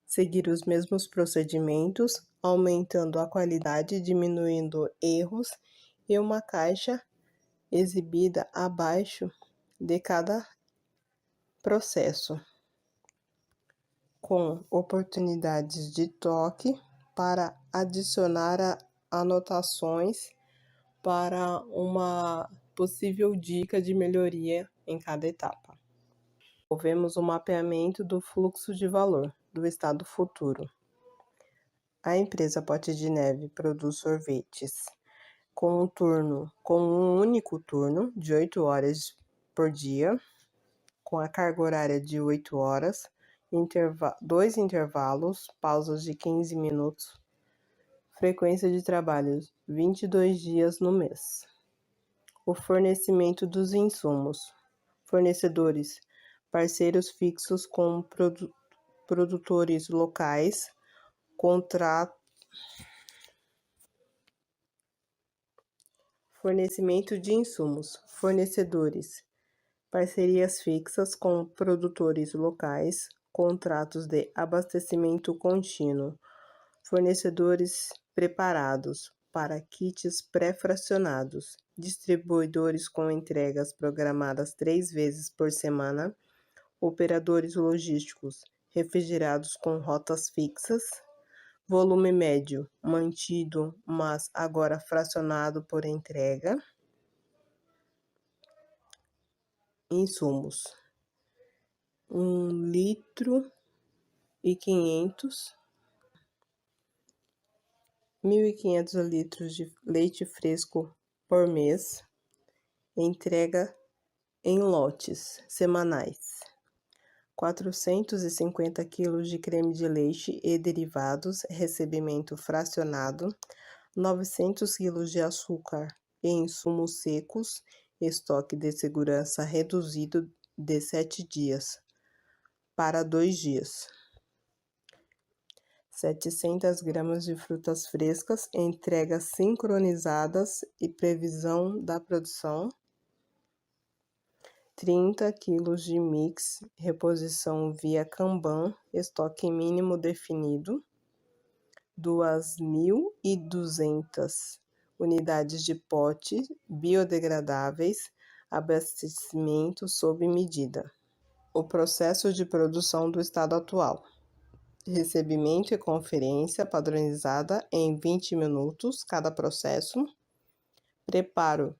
seguir os mesmos procedimentos, aumentando a qualidade, diminuindo erros e uma caixa exibida abaixo de cada processo, com oportunidades de toque para adicionar anotações para uma possível dica de melhoria em cada etapa. Desenvolvemos o mapeamento do fluxo de valor do estado futuro. A empresa Pote de Neve produz sorvetes com um único turno de 8 horas por dia, com a carga horária de 8 horas, 2 intervalos, pausas de 15 minutos, frequência de trabalho 22 dias no mês. O fornecimento dos insumos. Fornecedores, parceiros fixos com produtores locais, Fornecimento de insumos. Fornecedores, parcerias fixas com produtores locais, contratos de abastecimento contínuo. Fornecedores preparados para kits pré-fracionados. Distribuidores com entregas programadas 3 vezes por semana. Operadores logísticos refrigerados com rotas fixas. Volume médio, mantido, mas agora fracionado por entrega. Insumos: 1,5 litros, 1.500 litros de leite fresco por mês. Entrega em lotes semanais. 450 kg de creme de leite e derivados, recebimento fracionado. 900 kg de açúcar e insumos secos, estoque de segurança reduzido de 7 dias para 2 dias. 700 gramas de frutas frescas, entregas sincronizadas e previsão da produção. 30 kg de mix, reposição via Kanban, estoque mínimo definido. 2.200 unidades de pote biodegradáveis, abastecimento sob medida. O processo de produção do estado atual. Recebimento e conferência padronizada em 20 minutos cada processo. Preparo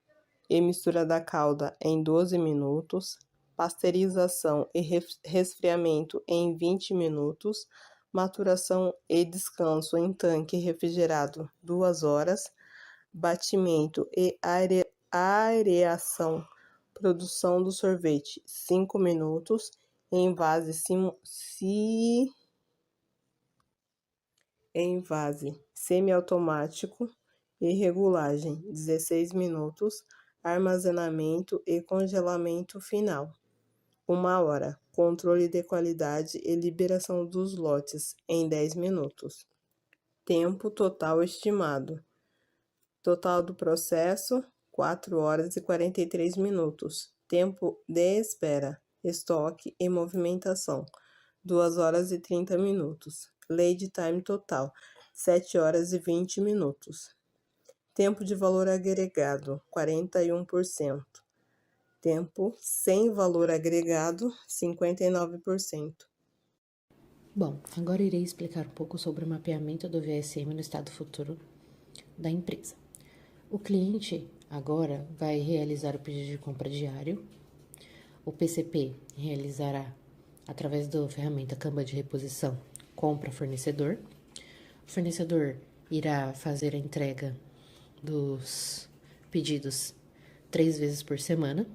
e mistura da calda em 12 minutos. Pasteurização e resfriamento em 20 minutos. Maturação e descanso em tanque refrigerado 2 horas. Batimento e areação. Produção do sorvete 5 minutos. Envase semiautomático e regulagem 16 minutos. Armazenamento e congelamento final 1 hora. Controle de qualidade e liberação dos lotes em 10 minutos. Tempo total estimado. Total do processo 4 horas e 43 minutos. Tempo de espera, estoque e movimentação 2 horas e 30 minutos. Lead time total 7 horas e 20 minutos. Tempo de valor agregado 41%. Tempo sem valor agregado 59%. Bom, agora irei explicar um pouco sobre o mapeamento do VSM no estado futuro da empresa. O cliente agora vai realizar o pedido de compra diário. O PCP realizará, através da ferramenta Kanban de reposição, compra fornecedor. O fornecedor irá fazer a entrega dos pedidos 3 vezes por semana.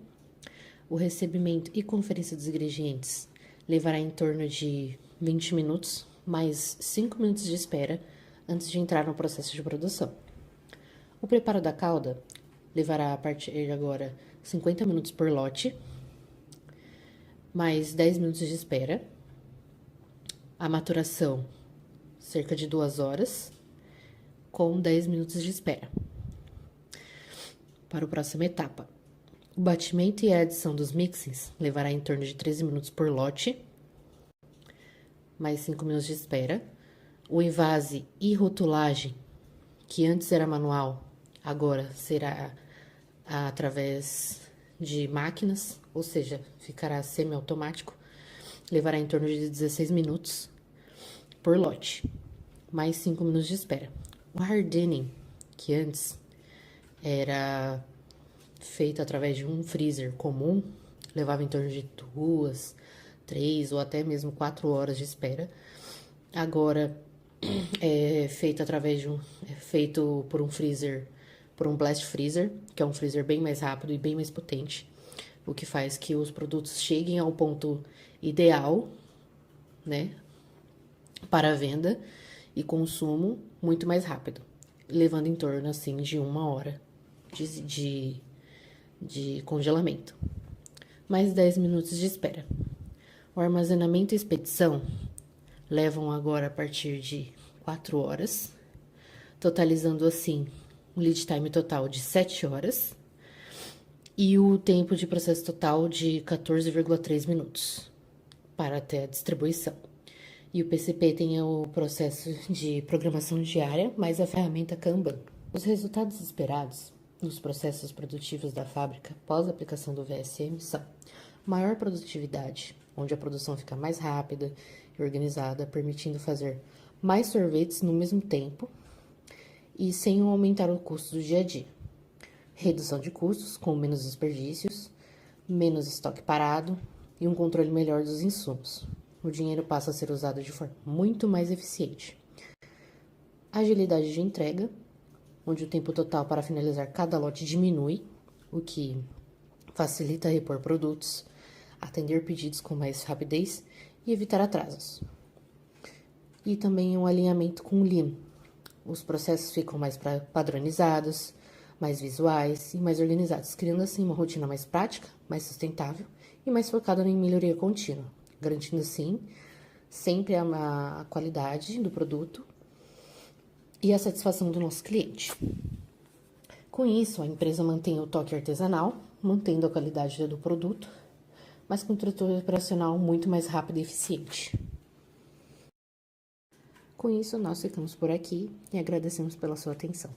O recebimento e conferência dos ingredientes levará em torno de 20 minutos, mais 5 minutos de espera antes de entrar no processo de produção. O preparo da calda levará a partir de agora 50 minutos por lote, mais 10 minutos de espera. A maturação, cerca de 2 horas, com 10 minutos de espera. Para a próxima etapa, O batimento e a adição dos mixings levará em torno de 13 minutos por lote, mais 5 minutos de espera. O envase e rotulagem, que antes era manual, agora será através de máquinas, ou seja, ficará semiautomático, levará em torno de 16 minutos por lote, mais 5 minutos de espera. O hardening, que antes era feito através de um freezer comum, levava em torno de 2, 3 ou até mesmo 4 horas de espera. Agora é feito feito por um freezer, por um blast freezer, que é um freezer bem mais rápido e bem mais potente, o que faz que os produtos cheguem ao ponto ideal, né, para venda e consumo muito mais rápido, levando em torno assim de 1 hora de congelamento, mais 10 minutos de espera. O armazenamento e expedição levam agora a partir de 4 horas, totalizando assim um lead time total de 7 horas e o tempo de processo total de 14,3 minutos para até a distribuição. E o PCP tem o processo de programação diária, mais a ferramenta Kanban. Os resultados esperados nos processos produtivos da fábrica pós aplicação do VSM são maior produtividade, onde a produção fica mais rápida e organizada, permitindo fazer mais sorvetes no mesmo tempo e sem aumentar o custo do dia a dia. Redução de custos, com menos desperdícios, menos estoque parado e um controle melhor dos insumos. O dinheiro passa a ser usado de forma muito mais eficiente. Agilidade de entrega, onde o tempo total para finalizar cada lote diminui, o que facilita repor produtos, atender pedidos com mais rapidez e evitar atrasos. E também um alinhamento com o Lean. Os processos ficam mais padronizados, mais visuais e mais organizados, criando assim uma rotina mais prática, mais sustentável e mais focada em melhoria contínua, garantindo assim sempre a qualidade do produto e a satisfação do nosso cliente. Com isso, a empresa mantém o toque artesanal, mantendo a qualidade do produto, mas com um estrutura operacional muito mais rápida e eficiente. Com isso, nós ficamos por aqui e agradecemos pela sua atenção.